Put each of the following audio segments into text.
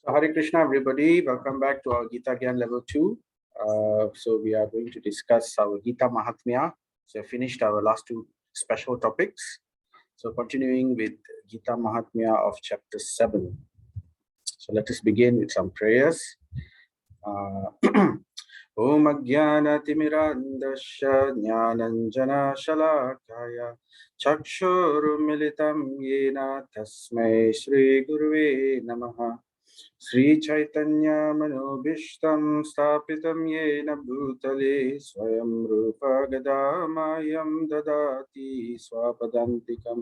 So Hare Krishna, everybody. Welcome back to our Gita Gyan level 2. So we are going to discuss our Gita Mahatmya. So finished our last two special topics. So continuing with Gita Mahatmya of chapter 7. So let us begin with some prayers. Om Ajnana Timirandasya Jnananjana Shalakaya Chakshurumilitam Yena Tasmai Shri Guruve Namaha Sri Chaitanya Manobishtam Stapitam Yena Bhutale Swayam Rupa Gadamayam Dadati Swapadantikam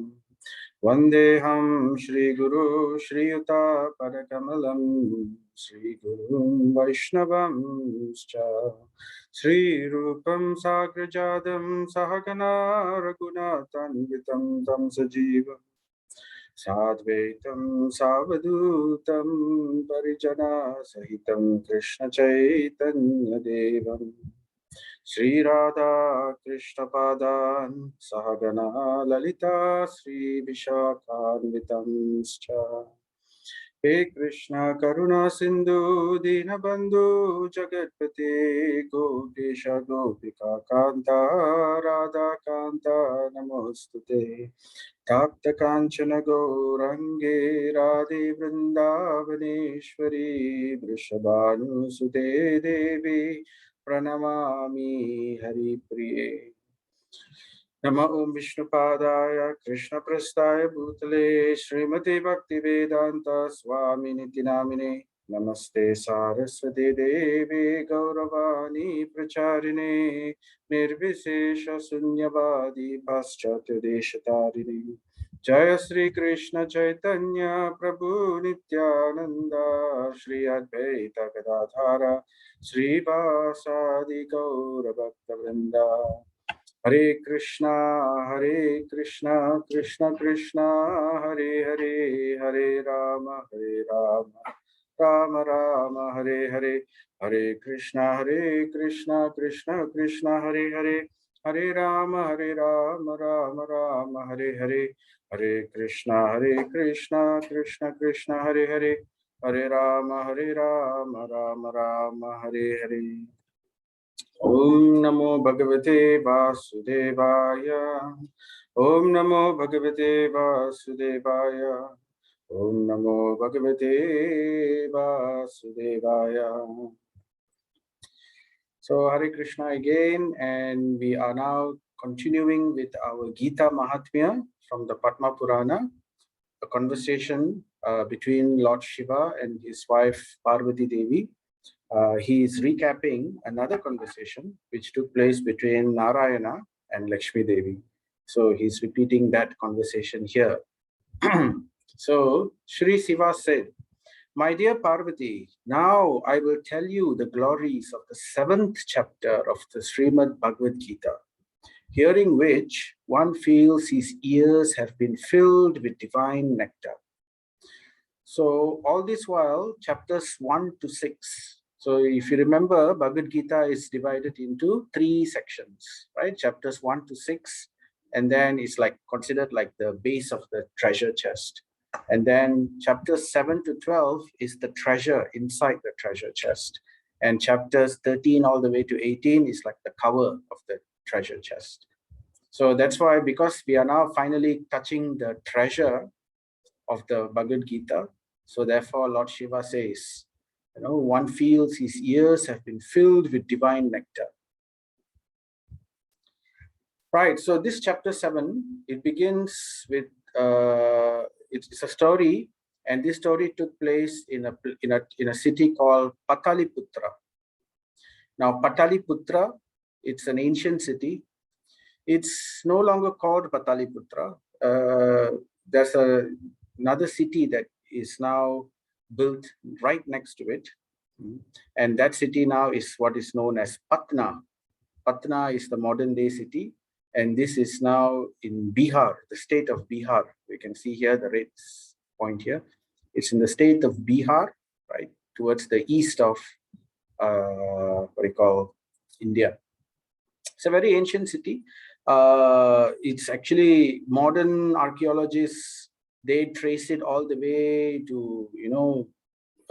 Vandeham Shri Guru Shri Yuta Padakamalam Shri Guru Vaishnavam Shri Rupam Sagrajadam Sahagana Raghunathanvitam Tam Sajivam Sadvaitam Savadutam Parijana Sahitam Krishna Chaitanya Devam Shri Radha Krishna Padan Sahagana Lalita Sri Vishakhanvitam He Krishna Karuna Sindhu Dinabandhu Jagatpate Gopesha Gopika Kanta Radha Kanta Namostute Tapta Kanchana Gaurange Radhe Vrindavaneshwari Vrishabhanu Sute Devi Pranamami Hari Priye Nama Om Vishnupadaya Krishna Prastaya Bhutale Srimati Bhakti Vedanta Swami Niti Namine Namaste Saraswati Devi Gauravani Pracharine Nirvisesha Sunyavadi Paschatya Deshatarine Jaya Sri Krishna Chaitanya Prabhu Nityananda Shri Advaita Gadadhara Sri Vasadi Gaura Bhakta Vrinda Hare Krishna, Krishna Krishna, Hare Hare, Hare Rama, Rama Rama, Hare Hare, Hare Krishna, Krishna Krishna, Hare Hare, Hare Rama, Rama Rama, Hare Hare, Hare Krishna, Krishna Krishna, Hare Hare, Hare Rama, Rama Rama, Hare Hare. Om Namo Bhagavate Vasudevaya. Om Namo Bhagavate Vasudevaya. Om Namo Bhagavate Vasudevaya. So Hare Krishna again, and we are now continuing with our Gita Mahatmya from the Padma Purana, a conversation between Lord Shiva and his wife Parvati Devi. He is recapping another conversation which took place between Narayana and Lakshmi Devi. So he's repeating that conversation here. So Shri Shiva said, "My dear Parvati, now I will tell you the glories of the 7th chapter of the Srimad Bhagavad Gita, hearing which one feels his ears have been filled with divine nectar." So all this while, chapters 1 to 6. So if you remember, Bhagavad Gita is divided into 3 sections, right? Chapters 1 to 6, and then it's like considered like the base of the treasure chest. And then chapters 7 to 12 is the treasure inside the treasure chest. And chapters 13 all the way to 18 is like the cover of the treasure chest. So that's why, because we are now finally touching the treasure of the Bhagavad Gita, so therefore Lord Shiva says, one feels his ears have been filled with divine nectar. Right, so this chapter 7, it begins with, it's a story, and this story took place in a city called Pataliputra. Now Pataliputra, it's an ancient city. It's no longer called Pataliputra. There's another city that is now built right next to it. And that city now is what is known as Patna. Patna is the modern day city. And this is now in Bihar, the state of Bihar. We can see here the red point here. It's in the state of Bihar, right, towards the east of what we call India. It's a very ancient city. It's actually modern archaeologists, they trace it all the way to,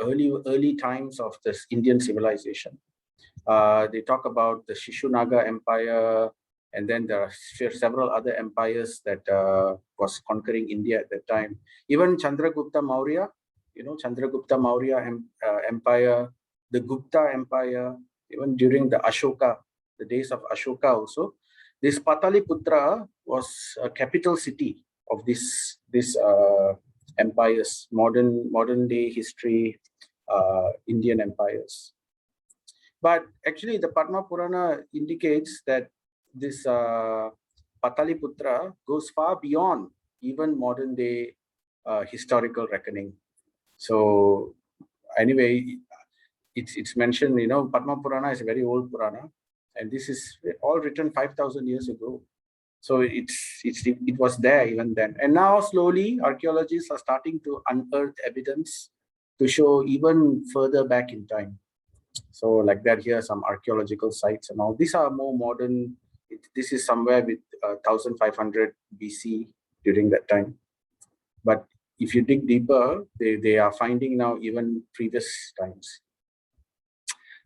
early times of this Indian civilization. They talk about the Shishunaga Empire, and then there are several other empires that was conquering India at that time. Even Chandragupta Maurya, Chandragupta Maurya Empire, the Gupta Empire, even during the Ashoka, the days of Ashoka also. This Pataliputra was a capital city of this empires, modern day history, Indian empires. But actually, the Padma Purana indicates that this Pataliputra goes far beyond even modern day historical reckoning. So anyway, it's mentioned, Padma Purana is a very old Purana, and this is all written 5,000 years ago. So it was there even then. And now slowly archaeologists are starting to unearth evidence to show even further back in time. So like that, here are some archaeological sites and all. These are more modern. This is somewhere with 1500 BC during that time. But if you dig deeper, they are finding now even previous times.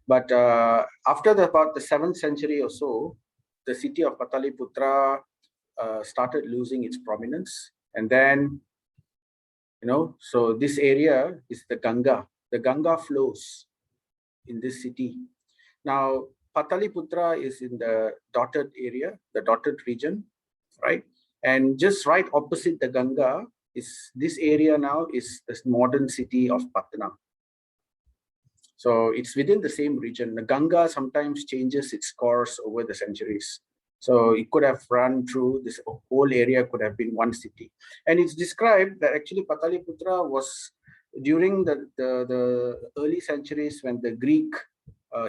But after about the 7th century or so, the city of Pataliputra started losing its prominence. And then, so this area is the Ganga. The Ganga flows in this city. Now, Pataliputra is in the dotted area, the dotted region, right? And just right opposite the Ganga is this area now is this modern city of Patna. So it's within the same region. The Ganga sometimes changes its course over the centuries. So it could have run through this whole area, could have been one city. And it's described that actually Pataliputra was during the early centuries when the Greek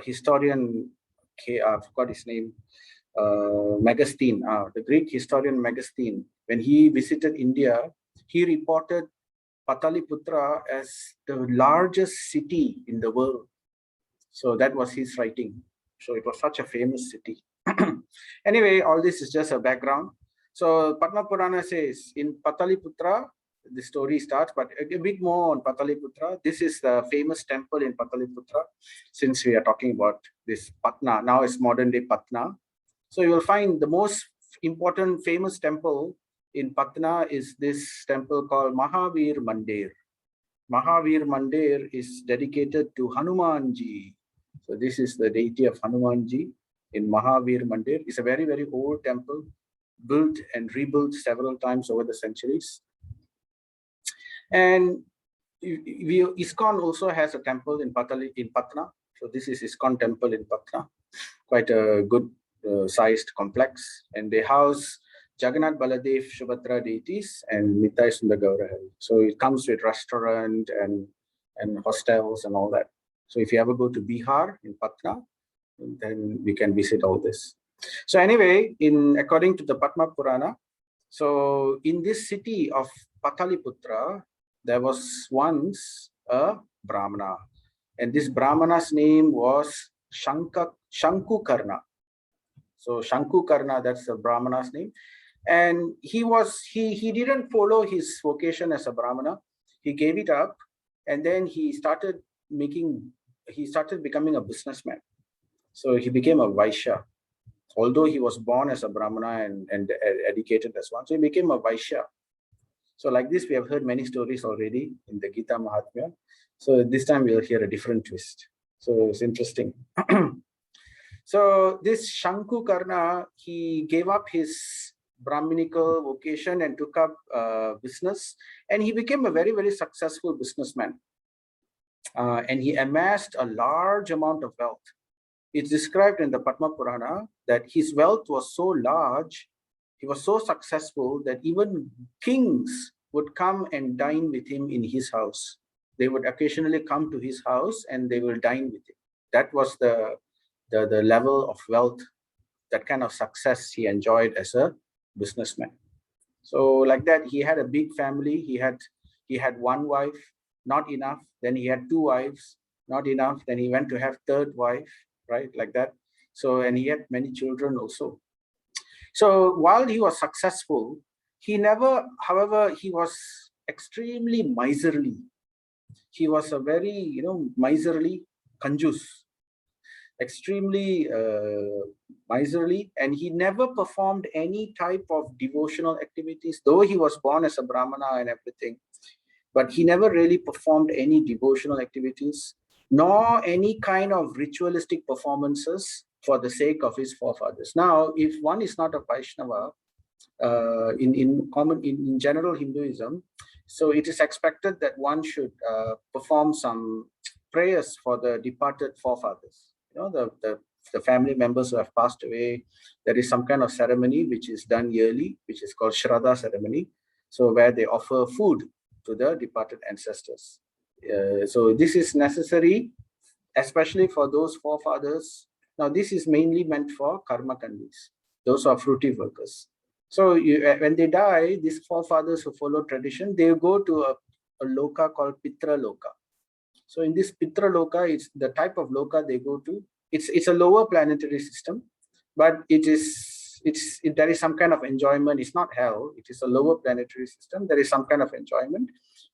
historian, I forgot his name, Megasthenes, the Greek historian Megasthenes, when he visited India, he reported Pataliputra as the largest city in the world. So that was his writing. So it was such a famous city. Anyway, all this is just a background. So Padma Purana says in Pataliputra, the story starts, but a bit more on Pataliputra. This is the famous temple in Pataliputra, since we are talking about this Patna. Now it's modern day Patna. So you will find the most important famous temple in Patna is this temple called Mahavir Mandir. Mahavir Mandir is dedicated to Hanumanji. So this is the deity of Hanumanji in Mahavir Mandir. It's a very, very old temple, built and rebuilt several times over the centuries. And ISKCON also has a temple in Patna. So this is ISKCON temple in Patna, quite a good sized complex. And they house Jagannath Baladev Subhadra deities and Nitai Sundar Gaurahari. So it comes with restaurant and hostels and all that. So if you ever go to Bihar in Patna, then we can visit all this. So anyway, according to the Padma Purana, so in this city of Pataliputra, there was once a Brahmana, and this Brahmana's name was Shankukarna. So Shankukarna, that's the Brahmana's name. And he didn't follow his vocation as a Brahmana. He gave it up, and then he started becoming a businessman. So he became a Vaishya. Although he was born as a Brahmana and educated as one, so he became a Vaishya. So like this, we have heard many stories already in the Gita Mahatmya. So this time we'll hear a different twist. So it's interesting. So this Shankukarna, he gave up his Brahminical vocation and took up business, and he became a very, very successful businessman. And he amassed a large amount of wealth. It's described in the Padma Purana that his wealth was so large, he was so successful that even kings would come and dine with him in his house. They would occasionally come to his house and they will dine with him. That was the level of wealth, that kind of success he enjoyed as a businessman. So like that, he had a big family. He had one wife, not enough. Then he had two wives, not enough. Then he went to have third wife, right? Like that. So, and he had many children also. So while he was successful, however, he was extremely miserly. he was a very, miserly, kanjus, extremely miserly, and he never performed any type of devotional activities, though he was born as a Brahmana and everything. But he never really performed any devotional activities, nor any kind of ritualistic performances for the sake of his forefathers. Now, if one is not a Vaishnava, in general Hinduism, so it is expected that one should perform some prayers for the departed forefathers. The family members who have passed away. There is some kind of ceremony which is done yearly, which is called Shraddha Ceremony. So where they offer food to the departed ancestors. So this is necessary, especially for those forefathers. Now this is mainly meant for karma kandis, those are fruitive workers. So when they die, these forefathers who follow tradition, they go to a loka called Pitra Loka. So in this Pitra Loka, it's the type of loka they go to. It's a lower planetary system, but there is some kind of enjoyment. It's not hell. It is a lower planetary system. There is some kind of enjoyment,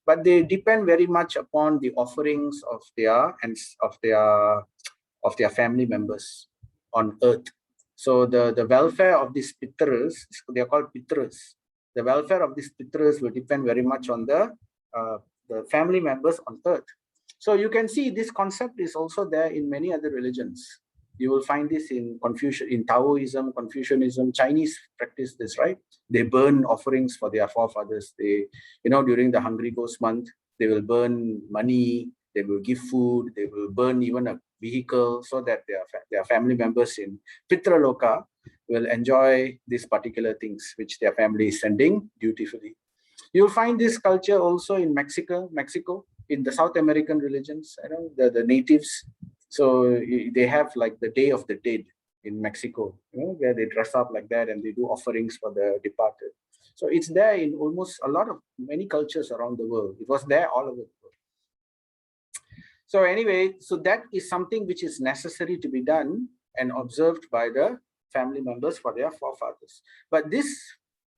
but they depend very much upon the offerings of their family members on earth. So the welfare of these pitras, they are called pitras. The welfare of these pitras will depend very much on the family members on earth. So you can see this concept is also there in many other religions. You will find this in Taoism, Confucianism. Chinese practice this, right? They burn offerings for their forefathers. They, during the Hungry Ghost month, they will burn money. They will give food. They will burn even a vehicle so that their family members in Pitra Loka will enjoy these particular things which their family is sending dutifully. You'll find this culture also in Mexico, in the South American religions, the natives. So they have like the Day of the Dead in Mexico, where they dress up like that and they do offerings for the departed. So it's there in almost many cultures around the world. It was there all over the world. So anyway, so that is something which is necessary to be done and observed by the family members for their forefathers. But this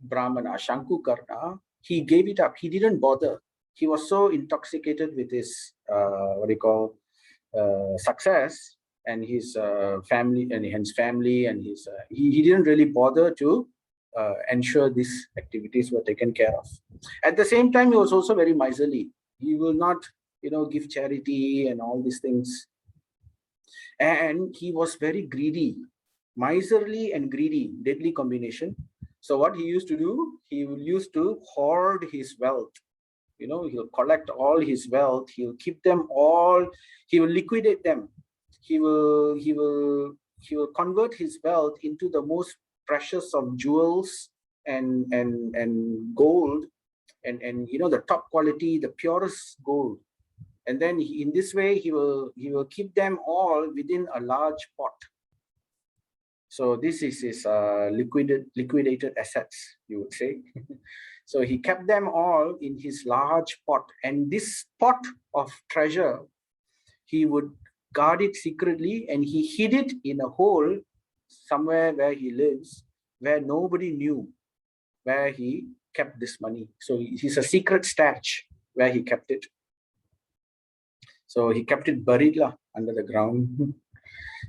Brahmana, Shankukarna, he gave it up. He didn't bother. He was so intoxicated with his success and his family and he didn't really bother to ensure these activities were taken care of. At the same time, he was also very miserly. He will not give charity and all these things, and he was very greedy, miserly and greedy, deadly combination. So what he used to do, he used to hoard his wealth. He'll collect all his wealth. He'll keep them all. He will liquidate them. He will convert his wealth into the most precious of jewels and gold and the top quality, the purest gold. And then in this way, he will keep them all within a large pot. So this is his liquidated assets, you would say. So he kept them all in his large pot, and this pot of treasure, he would guard it secretly, and he hid it in a hole somewhere where he lives, where nobody knew where he kept this money. So he's a secret stash where he kept it. So he kept it buried under the ground.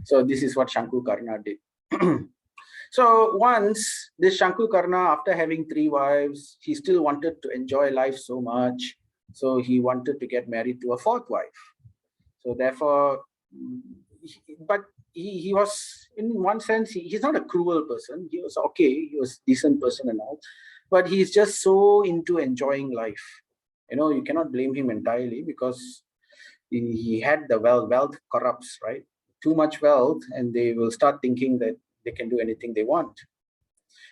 So this is what Shankukarna did. So once this Shankukarna, after having 3 wives, he still wanted to enjoy life so much. So he wanted to get married to a 4th wife. So therefore, but he was, in one sense, he's not a cruel person. He was okay. He was a decent person and all. But he's just so into enjoying life. You cannot blame him entirely because he had the wealth corrupts, right? Too much wealth, and they will start thinking that they can do anything they want.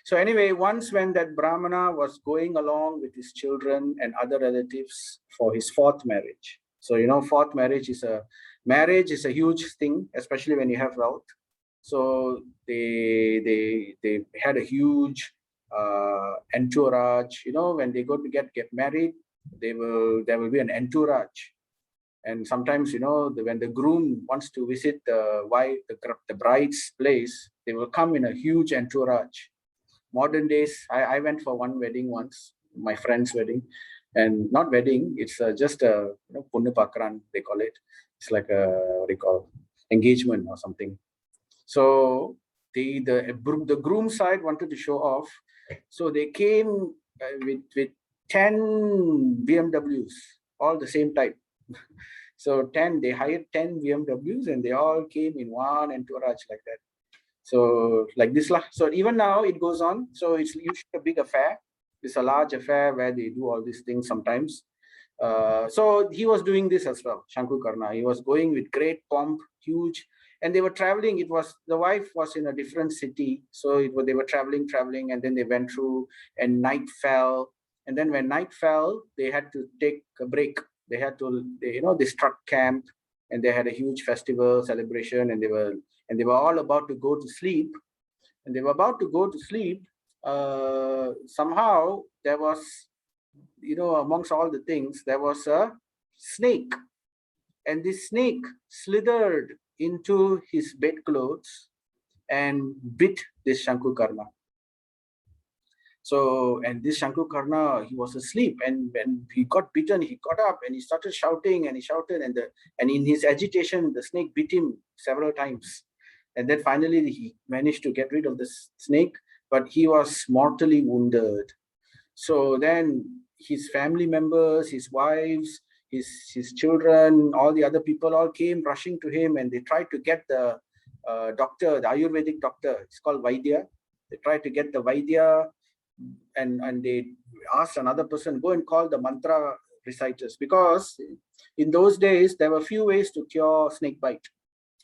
So anyway, once when that Brahmana was going along with his children and other relatives for his 4th marriage. So 4th marriage is a huge thing, especially when you have wealth. So they had a huge entourage. When they go to get married, there will be an entourage. And sometimes, when the groom wants to visit the bride's place, they will come in a huge entourage. Modern days, I went for one wedding once, my friend's wedding, and not wedding, it's just a Ponnu Pakran, they call it. It's like a, what do you call, engagement or something. So the groom side wanted to show off. So they came with 10 BMWs, all the same type. So they hired 10 BMWs and they all came in one entourage like that. So like this, so even now it goes on. So it's usually a big affair. It's a large affair where they do all these things sometimes. So he was doing this as well, Shankukarna. He was going with great pomp, huge, and they were traveling. It was, the wife was in a different city, so they were traveling, and then they went through, and night fell. And then when night fell, they had to take a break. They had to, they struck camp, and they had a huge festival celebration, and they were all about to go to sleep. And they were about to go to sleep. Somehow there was, amongst all the things, there was a snake, and this snake slithered into his bedclothes and bit this Shankukarna. So, and this Shankukarna, he was asleep, and when he got bitten, he got up and he started shouting, and he shouted, and in his agitation, the snake bit him several times. And then finally he managed to get rid of the snake, but he was mortally wounded. So then his family members, his wives, his children, all the other people all came rushing to him, and they tried to get the doctor, the Ayurvedic doctor. It's called Vaidya. They tried to get the Vaidya, and they asked another person, go and call the mantra reciters, because in those days there were few ways to cure snake bite.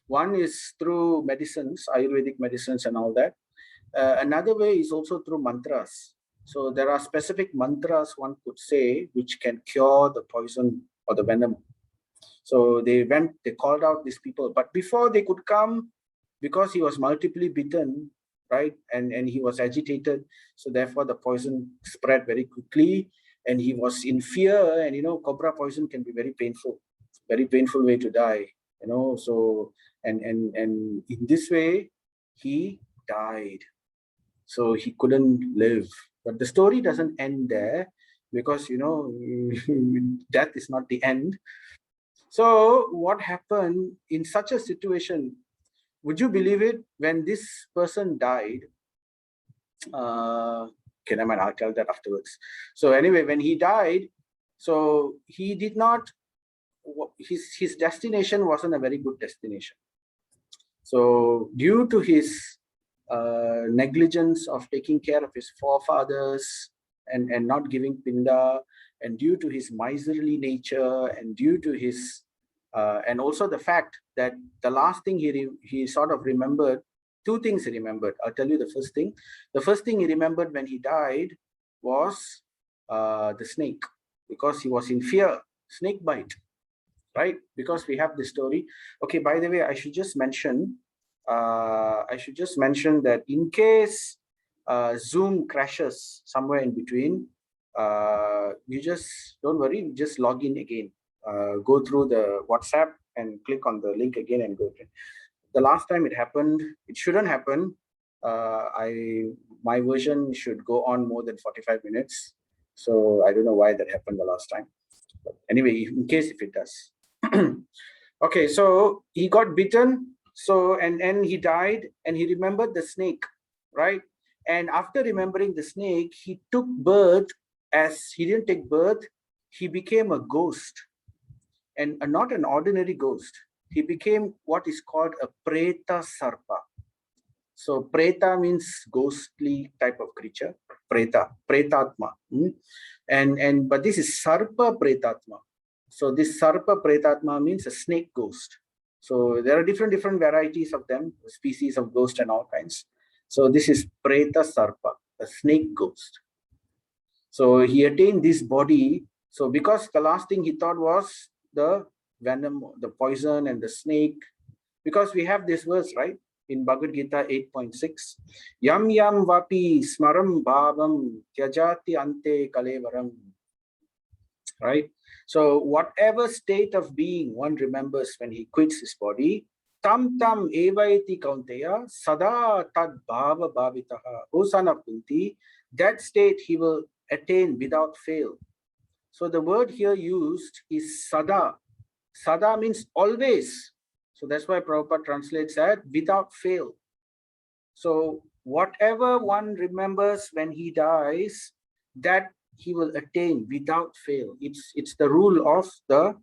One is through medicines, Ayurvedic medicines and all that. Another way is also through mantras. So there are specific mantras one could say which can cure the poison or the venom. So they called out these people, but before they could come, because he was multiply bitten, right, and he was agitated, so therefore the poison spread very quickly, and he was in fear. And cobra poison can be very painful way to die. So and in this way he died. So he couldn't live. But the story doesn't end there, because death is not the end. So what happened in such a situation? Would you believe it? When this person died, I'll tell that afterwards. So anyway, when he died, so he did not, his destination wasn't a very good destination. So due to his negligence of taking care of his forefathers and not giving pinda, and due to his miserly nature, and due to his and also the fact that the last thing he sort of remembered, two things he remembered. I'll tell you the first thing. The first thing he remembered when he died was the snake, because he was in fear, snake bite, right? Because we have this story. Okay, by the way, I should just mention that in case Zoom crashes somewhere in between, you just don't worry, just log in again. Go through the WhatsApp and click on the link again and go to it. The last time it happened, it shouldn't happen. My version should go on more than 45 minutes. So I don't know why that happened the last time. But anyway, in case if it does. Okay, so he got bitten. So and he died, and he remembered the snake, right? And after remembering the snake, he took birth. As he didn't take birth, he became a ghost, and not an ordinary ghost. He became what is called a preta sarpa. So preta means ghostly type of creature, pretatma. But this is sarpa pretatma. So this sarpa pretatma means a snake ghost. So there are different varieties of them, species of ghost and all kinds. So this is preta sarpa, a snake ghost. So he attained this body. So because the last thing he thought was the venom, the poison and the snake, because we have this verse, right? In Bhagavad Gita 8.6, Yam yam vapi smaram bhavam tyajati ante kalevaram. Right? So whatever state of being one remembers when he quits his body, tam tam evaiti kaunteya sada tad bhava bhavitaha. O son of Kunti, that state he will attain without fail. So the word here used is sada. Sada means always. So that's why Prabhupada translates that without fail. So whatever one remembers when he dies, that he will attain without fail. It's the rule of the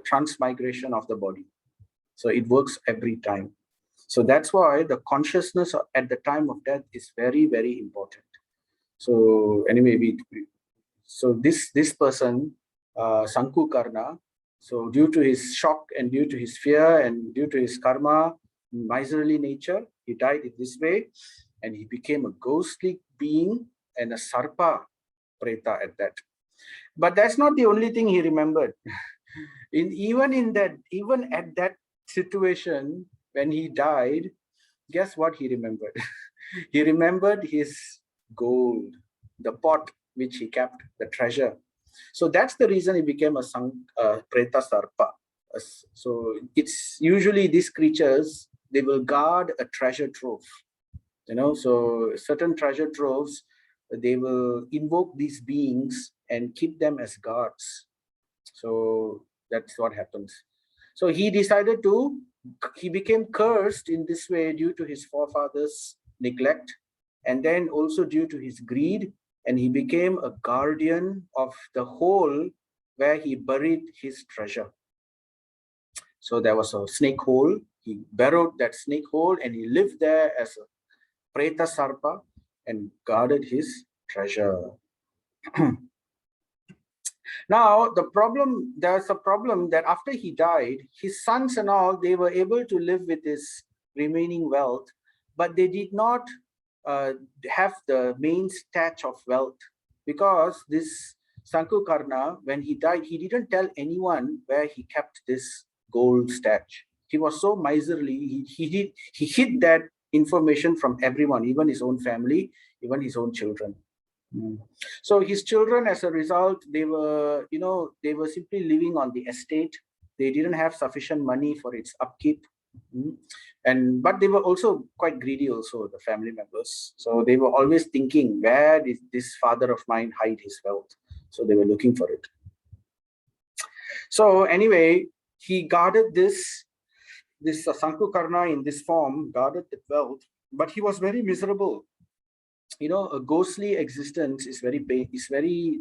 transmigration of the body. So it works every time. So that's why the consciousness at the time of death is very, very important. So anyway, so this person, Sankukarna, so due to his shock and due to his fear and due to his karma, miserly nature, he died in this way, and he became a ghostly being and a sarpa preta at that. But that's not the only thing he remembered. Even at that situation when he died, guess what he remembered? He remembered his gold, the pot which he kept, the treasure. So that's the reason he became a preta sarpa. So it's usually these creatures, they will guard a treasure trove. So certain treasure troves, they will invoke these beings and keep them as guards. So that's what happens. So he became cursed in this way due to his forefathers' neglect, and then also due to his greed, and he became a guardian of the hole where he buried his treasure. So there was a snake hole. He burrowed that snake hole and he lived there as a preta sarpa and guarded his treasure. Now, there's a problem that after he died, his sons and all, they were able to live with his remaining wealth, but they did not have the main stash of wealth, because this Sankukarna, when he died, he didn't tell anyone where he kept this gold stash. He was so miserly, he hid that information from everyone, even his own family, even his own children. So his children, as a result, they were simply living on the estate. They didn't have sufficient money for its upkeep. But they were also quite greedy also, the family members. So they were always thinking, where did this father of mine hide his wealth? So they were looking for it. So anyway, he guarded this Sankukarna in this form, guarded the wealth, but he was very miserable. A ghostly existence is very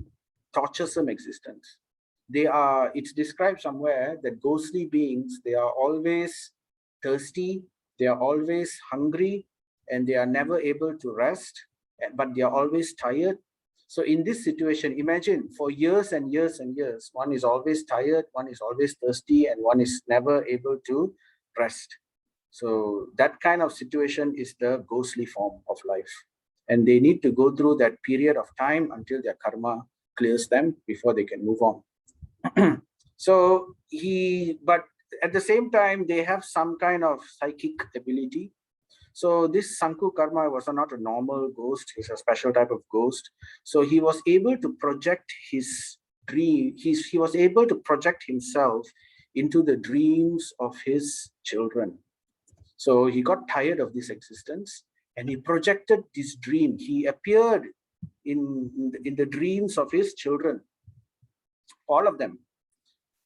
torturesome existence. It's described somewhere that ghostly beings, they are always thirsty, they are always hungry, and they are never able to rest, but they are always tired. So in this situation, imagine for years and years and years, one is always tired, one is always thirsty, and one is never able to rest. So that kind of situation is the ghostly form of life. And they need to go through that period of time until their karma clears them before they can move on. But at the same time, they have some kind of psychic ability. So this Sankukarna was not a normal ghost, he's a special type of ghost. So he was able to project his dream, he was able to project himself into the dreams of his children. So he got tired of this existence and he projected this dream. He appeared in the dreams of his children, all of them.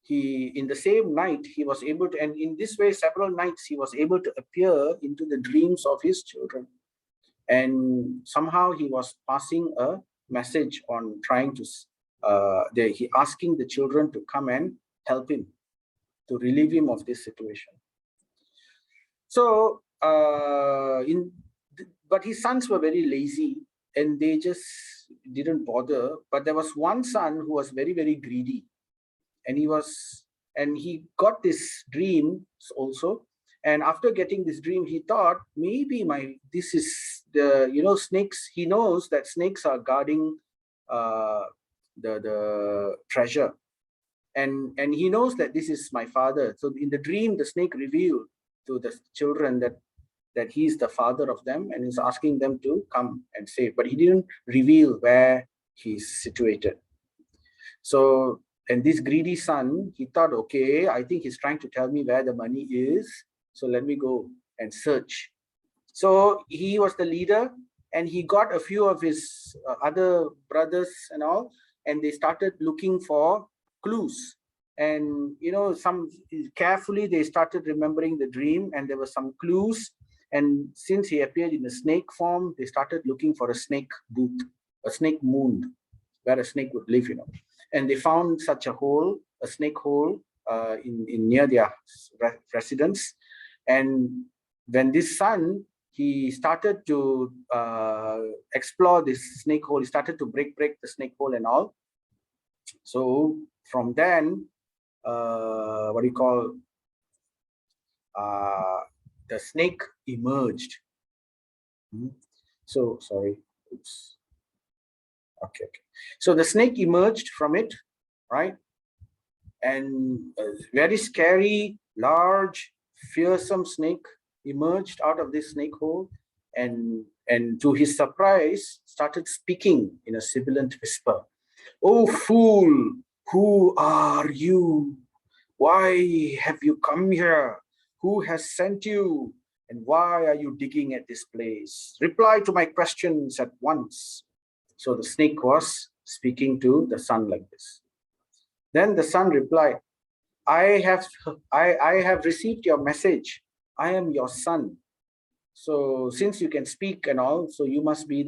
In the same night, he was able to, and in this way, several nights, he was able to appear into the dreams of his children. And somehow he was passing a message on trying to, asking the children to come and help him, to relieve him of this situation. So, but his sons were very lazy and they just didn't bother. But there was one son who was very, very greedy. And he got this dream also. And after getting this dream, he thought, maybe this is the, snakes. He knows that snakes are guarding the treasure. And he knows that this is my father. So in the dream, the snake revealed to the children that he's the father of them and is asking them to come and save. But he didn't reveal where he's situated. So, and this greedy son, he thought, okay, I think he's trying to tell me where the money is. So let me go and search. So he was the leader and he got a few of his other brothers and all, and they started looking for clues. And, some carefully they started remembering the dream, and there were some clues. And since he appeared in a snake form, they started looking for a snake booth, a snake mound, where a snake would live, And they found such a hole, a snake hole, in near their residence. And when this son, he started to explore this snake hole, he started to break the snake hole and all. So from then, what do you call, the snake emerged. So sorry, oops. Okay. So the snake emerged from it, right? And a very scary, large, fearsome snake emerged out of this snake hole, and to his surprise, started speaking in a sibilant whisper. "Oh fool, who are you? Why have you come here? Who has sent you? And why are you digging at this place? Reply to my questions at once." So the snake was speaking to the son like this. Then the son replied, I have received your message. I am your son. So since you can speak and all, so you must be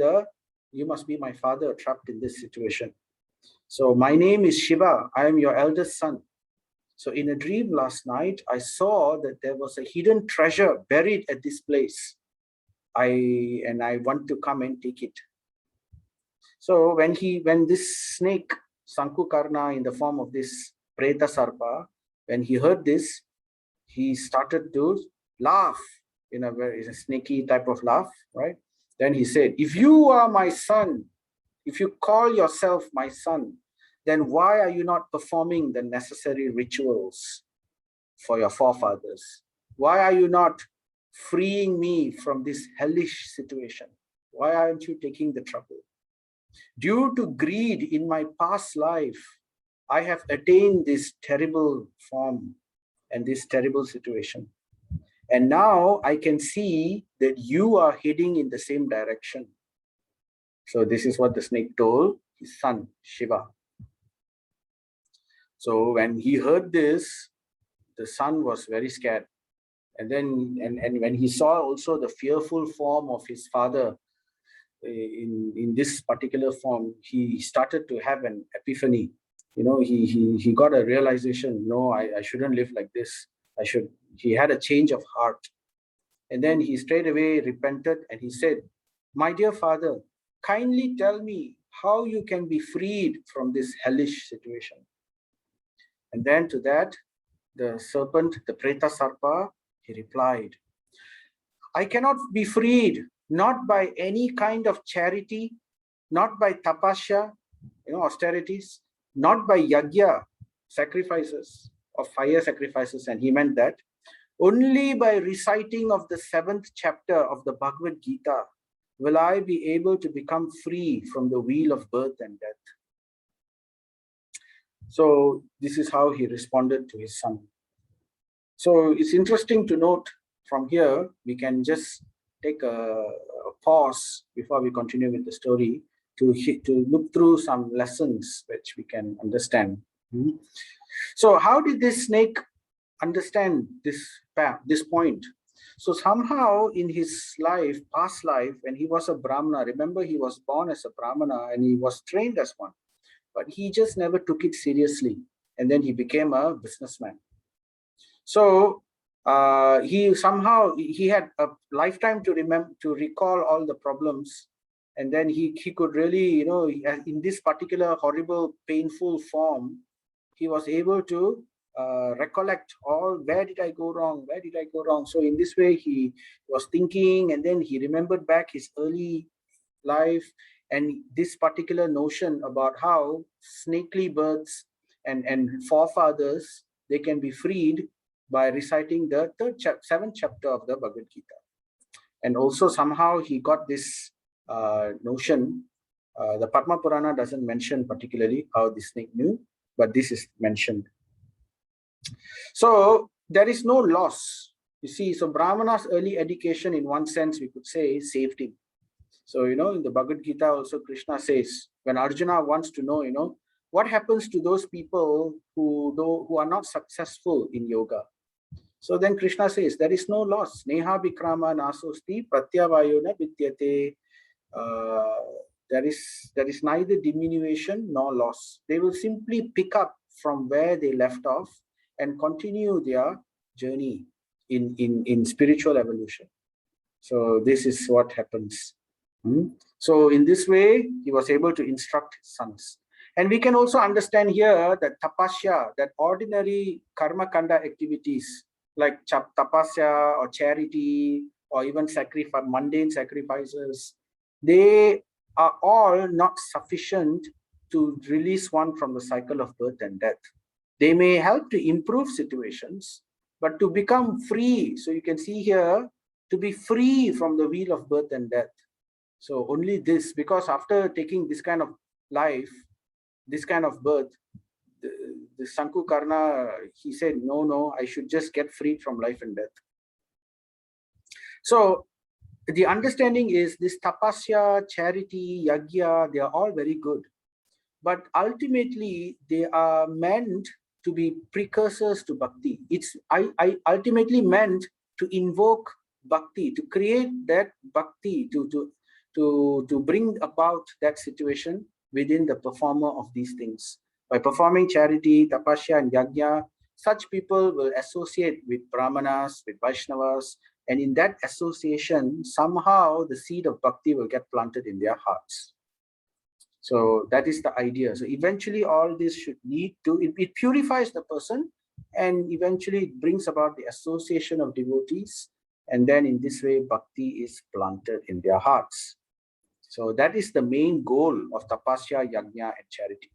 my father trapped in this situation. So my name is Shiva. I am your eldest son. So in a dream last night, I saw that there was a hidden treasure buried at this place. I want to come and take it. So when this snake, Sankukarna, in the form of this Preta Sarpa, when he heard this, he started to laugh in a very snaky type of laugh, right? Then he said, if you are my son, if you call yourself my son, then why are you not performing the necessary rituals for your forefathers? Why are you not freeing me from this hellish situation? Why aren't you taking the trouble? Due to greed in my past life, I have attained this terrible form and this terrible situation. And now I can see that you are heading in the same direction. So this is what the snake told his son, Shiva. So when he heard this, the son was very scared. And then, and when he saw also the fearful form of his father in this particular form, he started to have an epiphany. He got a realization, no, I shouldn't live like this. He had a change of heart. And then he straight away repented and he said, my dear father, kindly tell me how you can be freed from this hellish situation. And then to that, the serpent, the Preta Sarpa, he replied, I cannot be freed, not by any kind of charity, not by tapasya, austerities, not by yajna, sacrifices, of fire sacrifices, and he meant that, only by reciting of the 7th chapter of the Bhagavad Gita will I be able to become free from the wheel of birth and death. So this is how he responded to his son. So it's interesting to note from here, we can just take a pause before we continue with the story to look through some lessons which we can understand. So how did this snake understand this point? So somehow in his life, past life, when he was a Brahmana, remember he was born as a Brahmana and he was trained as one, but he just never took it seriously. And then he became a businessman. So he had a lifetime to recall all the problems. And then he could really, in this particular horrible, painful form, he was able to recollect all, where did I go wrong? Where did I go wrong? So in this way, he was thinking, and then he remembered back his early life and this particular notion about how snakely births and forefathers, they can be freed by reciting the 7th chapter of the Bhagavad Gita. And also somehow he got this notion. The Padma Purana doesn't mention particularly how the snake knew, but this is mentioned. So there is no loss. You see, so Brahmana's early education, in one sense, we could say, saved him. So, in the Bhagavad Gita also, Krishna says, when Arjuna wants to know, what happens to those people who are not successful in yoga? So then Krishna says, there is no loss. Neha Vikrama Nasosti Pratyavayona Vidyate. There is neither diminution nor loss. They will simply pick up from where they left off and continue their journey in spiritual evolution. So this is what happens. So in this way, he was able to instruct his sons. And we can also understand here that tapasya, that ordinary karma kanda activities like tapasya or charity or even sacrifice, mundane sacrifices, they are all not sufficient to release one from the cycle of birth and death. They may help to improve situations, but to become free, so you can see here, to be free from the wheel of birth and death. So only this, because after taking this kind of life, this kind of birth, the Sanku Karna, he said, no, I should just get freed from life and death. So the understanding is this tapasya, charity, yagya, they are all very good. But ultimately, they are meant to be precursors to bhakti. It's ultimately meant to invoke bhakti, to create that bhakti, to bring about that situation within the performer of these things. By performing charity, tapasya, and yajna, such people will associate with brahmanas, with Vaishnavas, and in that association, somehow the seed of bhakti will get planted in their hearts. So that is the idea. So eventually all this should lead to, it purifies the person, and eventually it brings about the association of devotees. And then in this way, bhakti is planted in their hearts. So that is the main goal of tapasya, yajna, and charity.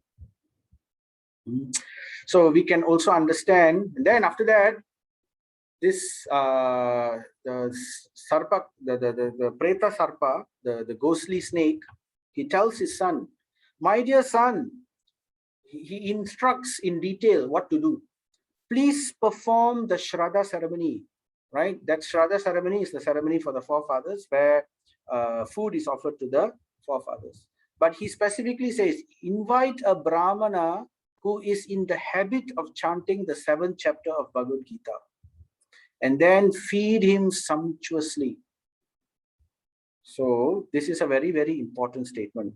So we can also understand, and then after that, this the sarpa, the preta sarpa, the ghostly snake, he tells his son, my dear son, he instructs in detail what to do. Please perform the Shraddha ceremony, right? That Shraddha ceremony is the ceremony for the forefathers where food is offered to the forefathers. But he specifically says, invite a Brahmana who is in the habit of chanting the 7th chapter of Bhagavad Gita, and then feed him sumptuously. So this is a very, very important statement.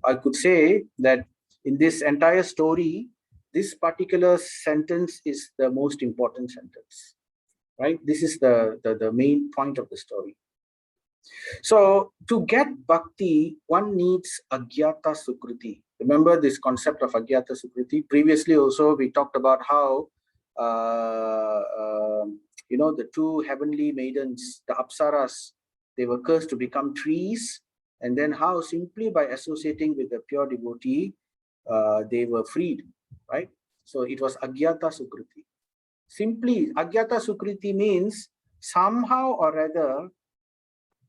I could say that in this entire story, this particular sentence is the most important sentence, right? This is the main point of the story. So to get bhakti, one needs agyata sukriti. Remember this concept of agyata sukriti? Previously also we talked about how the two heavenly maidens, the apsaras, they were cursed to become trees, and then how simply by associating with the pure devotee, they were freed, right? So it was agyata sukriti. Simply, agyata sukriti means somehow or other,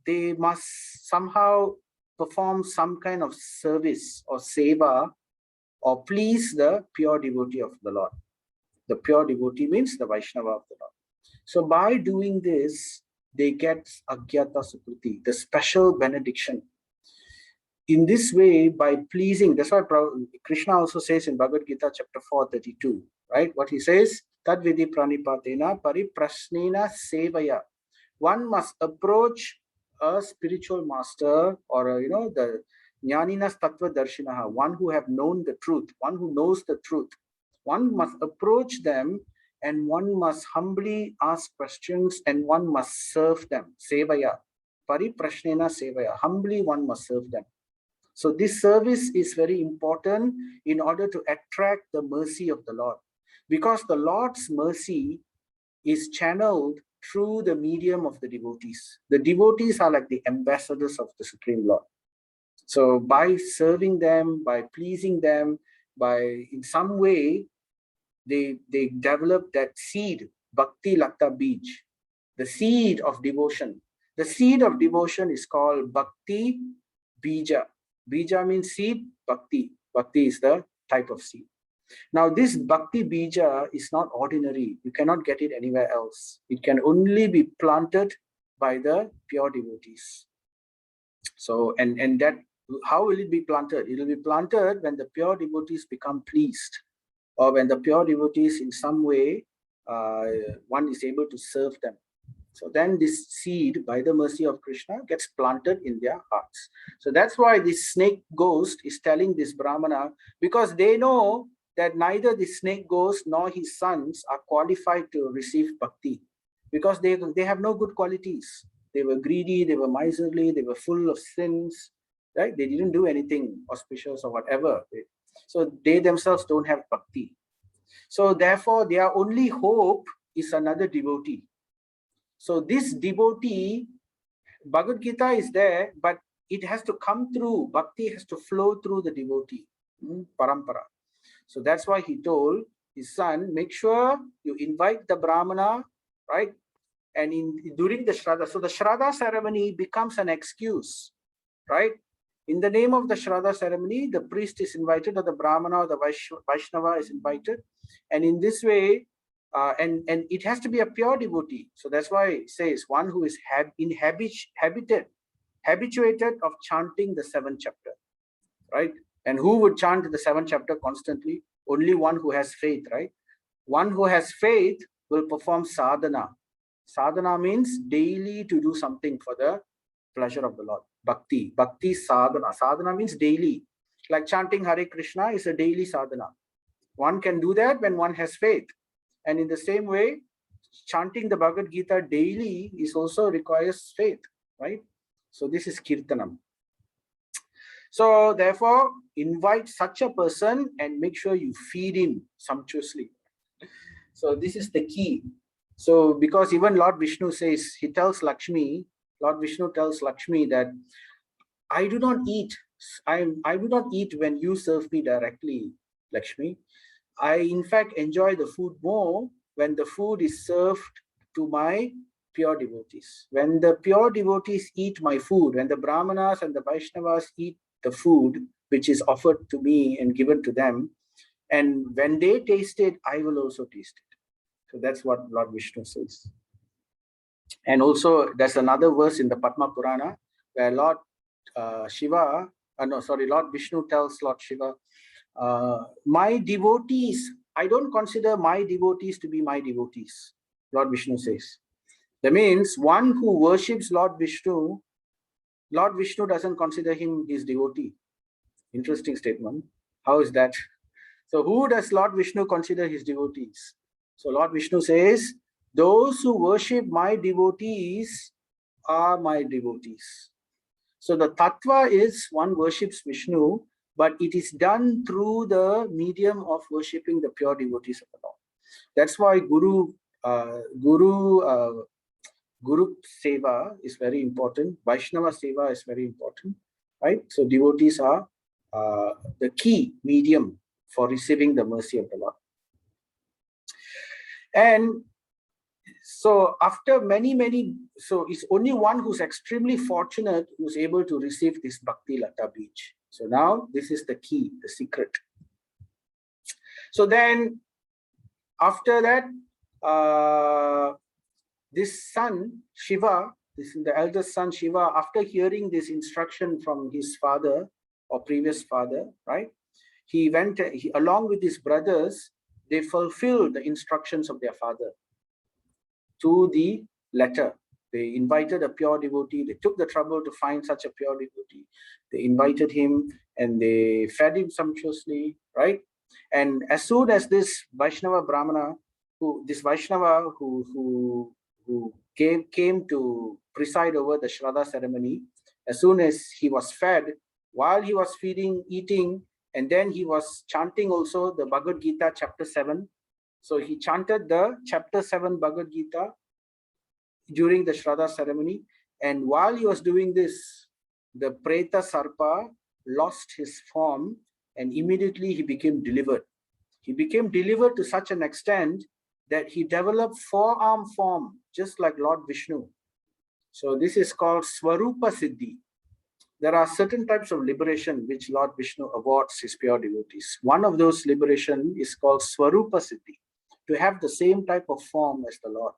they must somehow perform some kind of service or seva or please the pure devotee of the Lord. The pure devotee means the Vaishnava of the Lord. So by doing this, they get agyata sukriti, the special benediction. In this way, by pleasing, that's why Krishna also says in Bhagavad Gita chapter 4:32, right? What he says, tad vidhi pranipatena pariprasnena sevaya. One must approach a spiritual master or the jnaninas tattva darshinaha, one who have known the truth, one who knows the truth. One must approach them, and one must humbly ask questions, and one must serve them. Sevaya. Pariprashnena sevaya. Humbly one must serve them. So this service is very important in order to attract the mercy of the Lord. Because the Lord's mercy is channeled through the medium of the devotees. The devotees are like the ambassadors of the Supreme Lord. So by serving them, by pleasing them, by in some way, they develop that seed, Bhakti Latta Bij, the seed of devotion. The seed of devotion is called Bhakti Bija. Bija means seed, Bhakti. Bhakti is the type of seed. Now this Bhakti Bija is not ordinary. You cannot get it anywhere else. It can only be planted by the pure devotees. So, and that How will it be planted? It will be planted when the pure devotees become pleased, or when the pure devotees in some way, one is able to serve them. So then this seed, by the mercy of Krishna, gets planted in their hearts. So that's why this snake ghost is telling this Brahmana, because they know that neither the snake ghost nor his sons are qualified to receive bhakti, because they have no good qualities. They were greedy, they were miserly, they were full of sins, right? They didn't do anything auspicious or whatever. So they themselves don't have bhakti. So therefore, their only hope is another devotee. So this devotee, Bhagavad Gita is there, but it has to come through, bhakti has to flow through the devotee, parampara. So that's why he told his son, make sure you invite the Brahmana, right? And during the Shraddha, so the Shraddha ceremony becomes an excuse, right? In the name of the Shraddha ceremony, the priest is invited, or the Brahmana or the Vaishnava is invited. And in this way, and it has to be a pure devotee. So that's why it says one who is habituated of chanting the 7th chapter, right? And who would chant the 7th chapter constantly? Only one who has faith, right? One who has faith will perform sadhana. Sadhana means daily to do something for the pleasure of the Lord. Bhakti. Bhakti sadhana. Sadhana means daily. Like chanting Hare Krishna is a daily sadhana. One can do that when one has faith. And in the same way, chanting the Bhagavad Gita daily is also requires faith, right? So this is Kirtanam. So therefore, invite such a person and make sure you feed him sumptuously. So this is the key. So because even Lord Vishnu says, he tells Lakshmi, Lord Vishnu tells Lakshmi that I do not eat. I do not eat when you serve me directly, Lakshmi. I in fact enjoy the food more when the food is served to my pure devotees. When the pure devotees eat my food, when the Brahmanas and the Vaishnavas eat the food which is offered to me and given to them, and when they taste it, I will also taste it. So that's what Lord Vishnu says. And also there's another verse in the Padma Purana where Lord Lord Vishnu tells Lord Shiva, my devotees, I don't consider my devotees to be my devotees, Lord Vishnu says. That means one who worships Lord Vishnu doesn't consider him his devotee. Interesting statement. How is that? So who does Lord Vishnu consider his devotees? So Lord Vishnu says, those who worship my devotees are my devotees. So the tattva is one worships Vishnu, but it is done through the medium of worshipping the pure devotees of the Lord. That's why Guru Seva is very important. Vaishnava Seva is very important, right? So devotees are the key medium for receiving the mercy of the Lord. And so after many, so it's only one who's extremely fortunate who's able to receive this Bhakti Lata Bij. So now this is the key, the secret. So then after that, this son, Shiva, the eldest son, Shiva, after hearing this instruction from his father or previous father, right? He went, along with his brothers, they fulfilled the instructions of their father to the letter. They invited a pure devotee. They took the trouble to find such a pure devotee. They invited him and they fed him sumptuously, right? And as soon as this Vaishnava Brahmana, who came to preside over the Shraddha ceremony, as soon as he was fed, while he was feeding, eating, and then he was chanting also the Bhagavad Gita chapter 7. So he chanted the chapter 7 Bhagavad Gita during the Shraddha ceremony. And while he was doing this, the Preta Sarpa lost his form and immediately he became delivered. He became delivered to such an extent that he developed four-arm form, just like Lord Vishnu. So this is called Swarupa Siddhi. There are certain types of liberation which Lord Vishnu awards his pure devotees. One of those liberation is called Swarupa Siddhi, to have the same type of form as the Lord.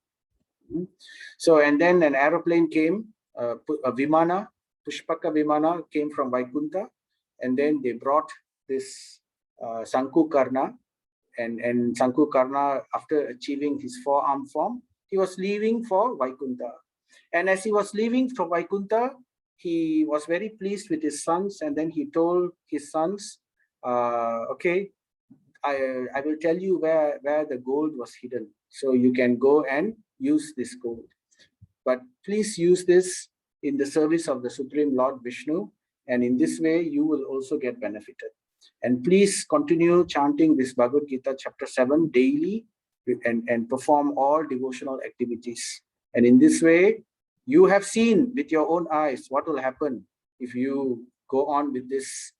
So, and then an aeroplane came, a Vimana, Pushpaka Vimana came from Vaikuntha, and then they brought this Sankukarna, and Sankukarna, after achieving his four-arm form, he was leaving for Vaikuntha. And as he was leaving for Vaikuntha, he was very pleased with his sons, and then he told his sons, okay, I will tell you where the gold was hidden. So you can go and use this gold. But please use this in the service of the Supreme Lord Vishnu, and in this way you will also get benefited. And please continue chanting this Bhagavad Gita chapter 7 daily, and perform all devotional activities. And in this way, you have seen with your own eyes what will happen if you go on with this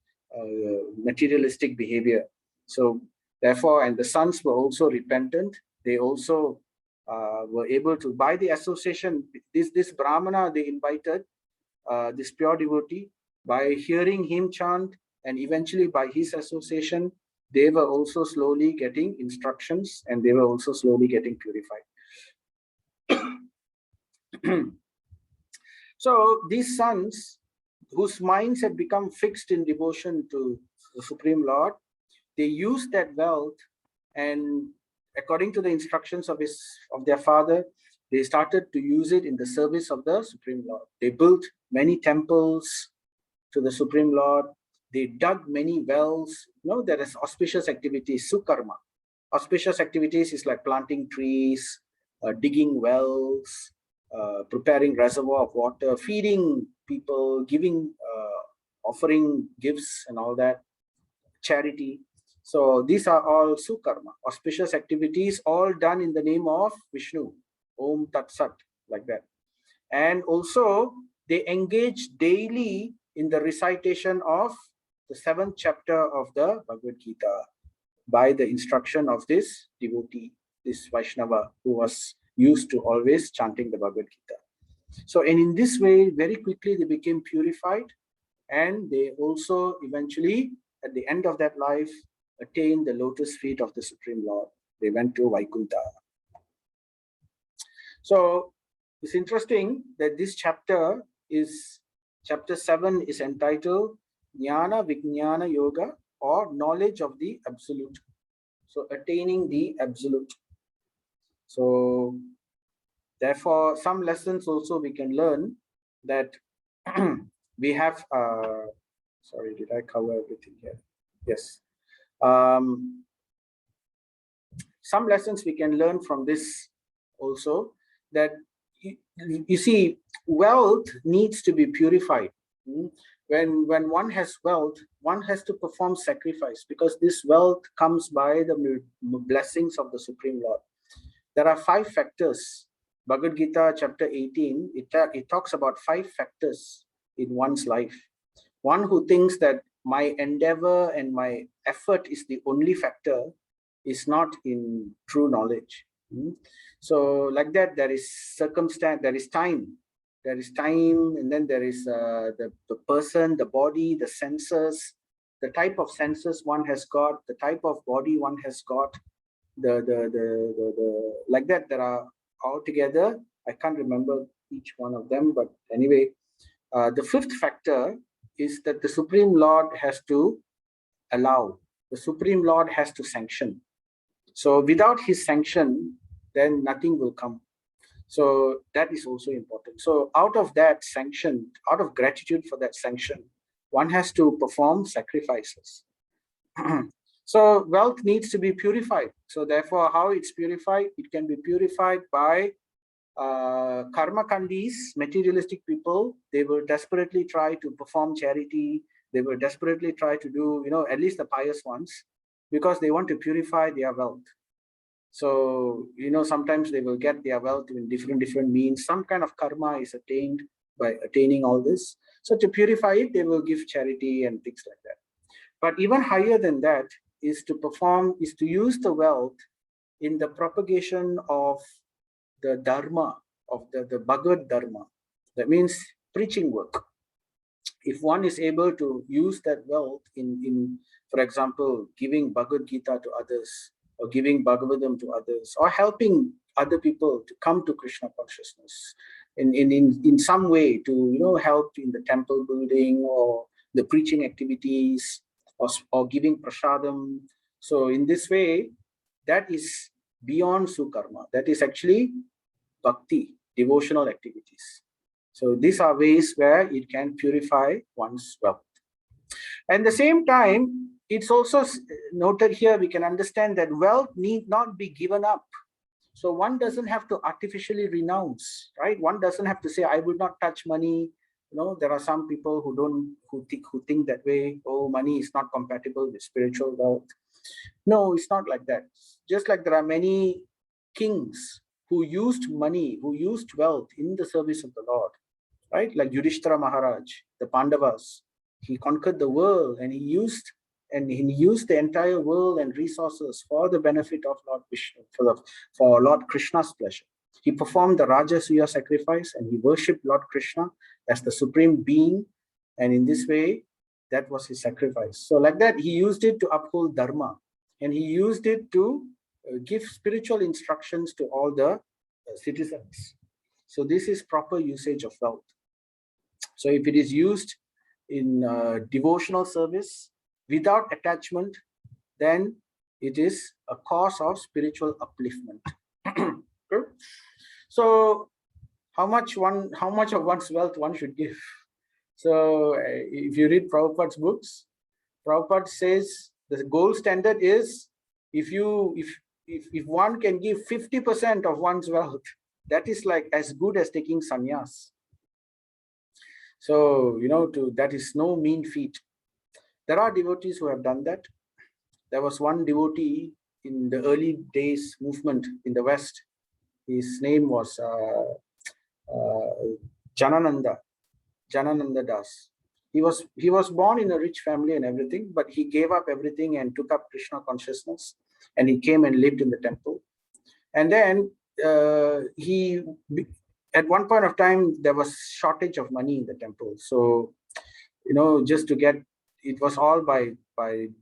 materialistic behavior. So therefore, and the sons were also repentant. They also were able to, by the association, this Brahmana they invited, this pure devotee, by hearing him chant, and eventually by his association, they were also slowly getting instructions, and they were also slowly getting purified. So these sons, whose minds had become fixed in devotion to the Supreme Lord, they used that wealth, and according to the instructions of their father, they started to use it in the service of the Supreme Lord. They built many temples to the Supreme Lord. They dug many wells. There is auspicious activities, sukarma. Auspicious activities is like planting trees, digging wells, preparing reservoir of water, feeding people, giving, offering gifts and all that, charity. So these are all sukarma, auspicious activities, all done in the name of Vishnu. Om Tat Sat, like that. And also they engage daily in the recitation of the 7th chapter of the Bhagavad Gita by the instruction of this devotee, this Vaishnava, who was used to always chanting the Bhagavad Gita. So, and in this way, very quickly they became purified, and they also eventually, at the end of that life, attained the lotus feet of the Supreme Lord. They went to Vaikuntha. So it's interesting that this chapter chapter 7 is entitled Jnana Vijnana Yoga, or knowledge of the absolute. So attaining the absolute. So therefore, some lessons also we can learn that we have, sorry, did I cover everything here? Yes. Some lessons we can learn from this also, that you see, wealth needs to be purified. When one has wealth, one has to perform sacrifice, because this wealth comes by the blessings of the Supreme Lord. There are 5 factors. Bhagavad Gita chapter 18, it talks about 5 factors in one's life. One who thinks that my endeavor and my effort is the only factor is not in true knowledge. So like that, there is circumstance, there is time, and then there is the person, the body, the senses, the type of senses one has got, the type of body one has got, like that. There are altogether, I can't remember each one of them, but anyway, the 5th factor is that the Supreme Lord has to allow, the Supreme Lord has to sanction. So without his sanction, then nothing will come. So that is also important. So out of that sanction, out of gratitude for that sanction, one has to perform sacrifices. So wealth needs to be purified. So therefore, how it's purified? It can be purified by karma kandis, materialistic people. They will desperately try to perform charity. They will desperately try to do, at least the pious ones, because they want to purify their wealth. So, sometimes they will get their wealth in different means. Some kind of karma is attained by attaining all this. So to purify it, they will give charity and things like that. But even higher than that is to use the wealth in the propagation of the dharma, of the Bhagavad Dharma. That means preaching work. If one is able to use that wealth in, for example, giving Bhagavad Gita to others, or giving Bhagavatam to others, or helping other people to come to Krishna consciousness, in some way to help in the temple building or the preaching activities or giving prasadam. So in this way, that is beyond sukarma. That is actually bhakti, devotional activities. So these are ways where it can purify one's wealth. At the same time, it's also noted here, we can understand that wealth need not be given up. So one doesn't have to artificially renounce, right? One doesn't have to say, I will not touch money. There are some people who think that way. Oh, money is not compatible with spiritual wealth. No, it's not like that. Just like there are many kings who used money, who used wealth in the service of the Lord, right? Like Yudhishthira Maharaj, the Pandavas. He conquered the world, and he used the entire world and resources for the benefit of Lord Vishnu, for Lord Krishna's pleasure. He performed the Rajasuya sacrifice, and he worshipped Lord Krishna as the supreme being, and in this way, that was his sacrifice. So like that, he used it to uphold dharma, and he used it to give spiritual instructions to all the citizens. So this is proper usage of wealth. So if it is used in devotional service without attachment, then it is a cause of spiritual upliftment. Okay? So how much of one's wealth one should give? So if you read Prabhupada's books, Prabhupada says the gold standard is if one can give 50% of one's wealth, that is like as good as taking sannyas. So, that is no mean feat. There are devotees who have done that. There was one devotee in the early days movement in the West. His name was Janananda Das. He was born in a rich family and everything, but he gave up everything and took up Krishna consciousness, and he came and lived in the temple. And then at one point of time, there was shortage of money in the temple. So, just to get, it was all by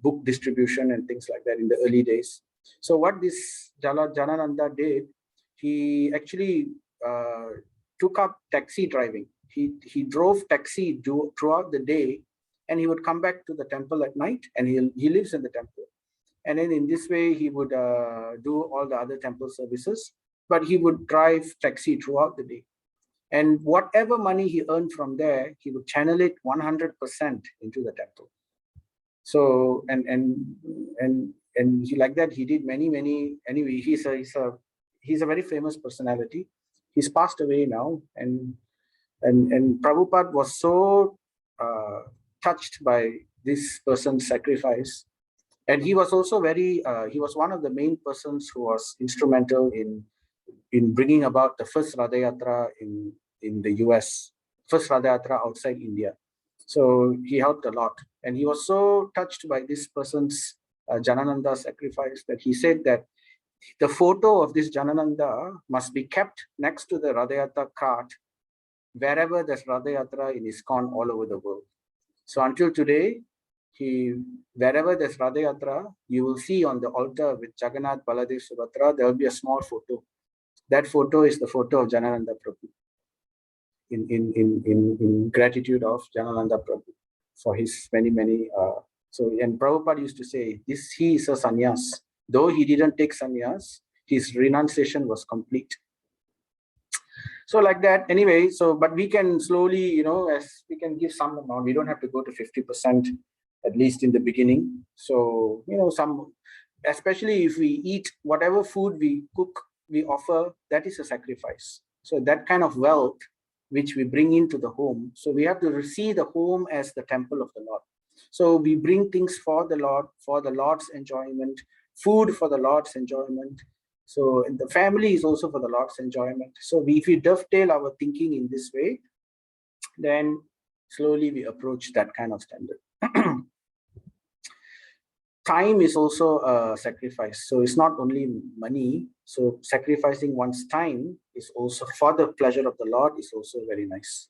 book distribution and things like that in the early days. So what this Janananda did, he actually took up taxi driving. He drove taxi throughout the day, and he would come back to the temple at night, and he lives in the temple. And then in this way, he would do all the other temple services, but he would drive taxi throughout the day. And whatever money he earned from there, he would channel it 100% into the temple. So, and he, like that, he did many, anyway, he's a very famous personality. He's passed away now, and Prabhupada was so touched by this person's sacrifice. And he was also he was one of the main persons who was instrumental in bringing about the first Radha Yatra in the US, first Radha Yatra outside India. So he helped a lot. And he was so touched by this person's Janananda sacrifice that he said that the photo of this Janananda must be kept next to the Radha Yatra cart wherever there's Radha Yatra in ISKCON all over the world. So until today, wherever there's Radha Yatra, you will see on the altar with Jagannath, Baladev, Subhadra, there will be a small photo. That photo is the photo of Janananda Prabhu in gratitude of Janananda Prabhu for his many. And Prabhupada used to say, he is a sannyas. Though he didn't take sannyas, his renunciation was complete. So like that, anyway, but we can slowly, as we can give some amount, we don't have to go to 50%, at least in the beginning. So, especially if we eat whatever food we cook, we offer, that is a sacrifice. So that kind of wealth, which we bring into the home. So we have to see the home as the temple of the Lord. So we bring things for the Lord, for the Lord's enjoyment, food for the Lord's enjoyment. So the family is also for the Lord's enjoyment. So if we dovetail our thinking in this way, then slowly we approach that kind of standard. Time is also a sacrifice. So it's not only money. So sacrificing one's time is also for the pleasure of the Lord is also very nice.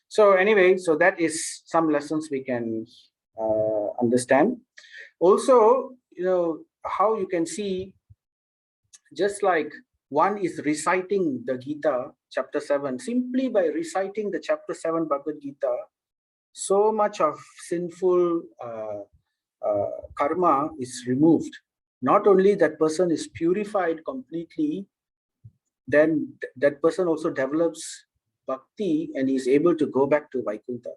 So anyway, so that is some lessons we can understand. Also, how you can see, just like One is reciting the Gita, chapter 7. Simply by reciting the chapter 7 Bhagavad Gita, so much of sinful karma is removed. Not only that person is purified completely, then that person also develops bhakti and is able to go back to Vaikuntha.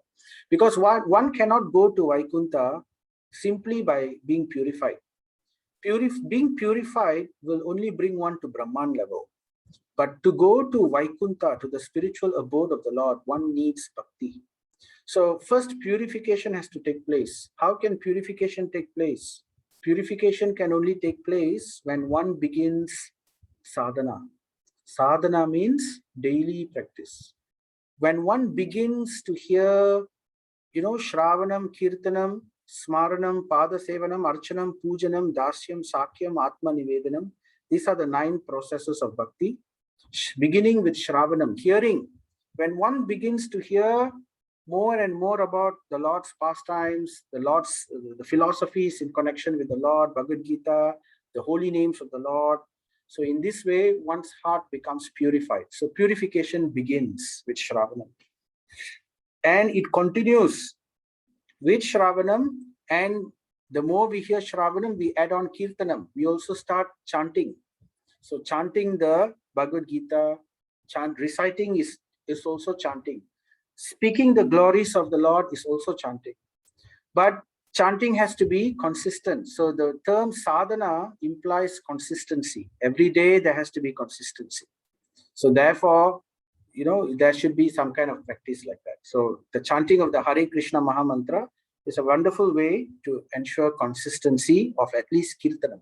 Because one cannot go to Vaikuntha simply by being purified. Being purified will only bring one to Brahman level. But to go to Vaikuntha, to the spiritual abode of the Lord, one needs bhakti. So first purification has to take place. How can purification take place? Purification can only take place when one begins sadhana. Sadhana means daily practice. When one begins to hear, Shravanam, Kirtanam, Smaranam, Pada Sevanam, Archanam, Pujanam, Dasyam, Sakyam, Atma Nivedanam. These are the 9 processes of bhakti. Beginning with Shravanam, hearing. When one begins to hear more and more about the Lord's pastimes, the philosophies in connection with the Lord, Bhagavad Gita, the holy names of the Lord. So in this way, one's heart becomes purified. So purification begins with Shravanam. And it continues with Shravanam, and the more we hear Shravanam, we add on Kirtanam. We also start chanting. So chanting the Bhagavad Gita, reciting is also chanting. Speaking the glories of the Lord is also chanting. But chanting has to be consistent. So the term sadhana implies consistency. Every day there has to be consistency. So therefore, there should be some kind of practice like that. So the chanting of the Hare Krishna Maha Mantra is a wonderful way to ensure consistency of at least Kirtanam.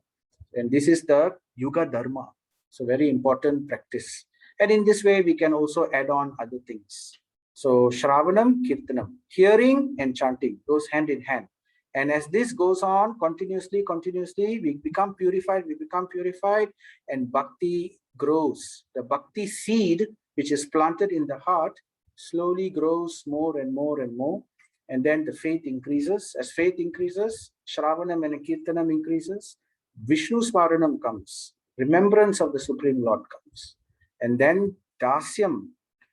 And this is the Yuga Dharma. So very important practice. And in this way, we can also add on other things. So Shravanam, Kirtanam, hearing and chanting goes hand in hand. And as this goes on continuously, we become purified, and bhakti grows. The bhakti seed, which is planted in the heart, slowly grows more and more and more. And then the faith increases. As faith increases, Shravanam and Kirtanam increases. Vishnu Smaranam comes. Remembrance of the Supreme Lord comes. And then Dasyam,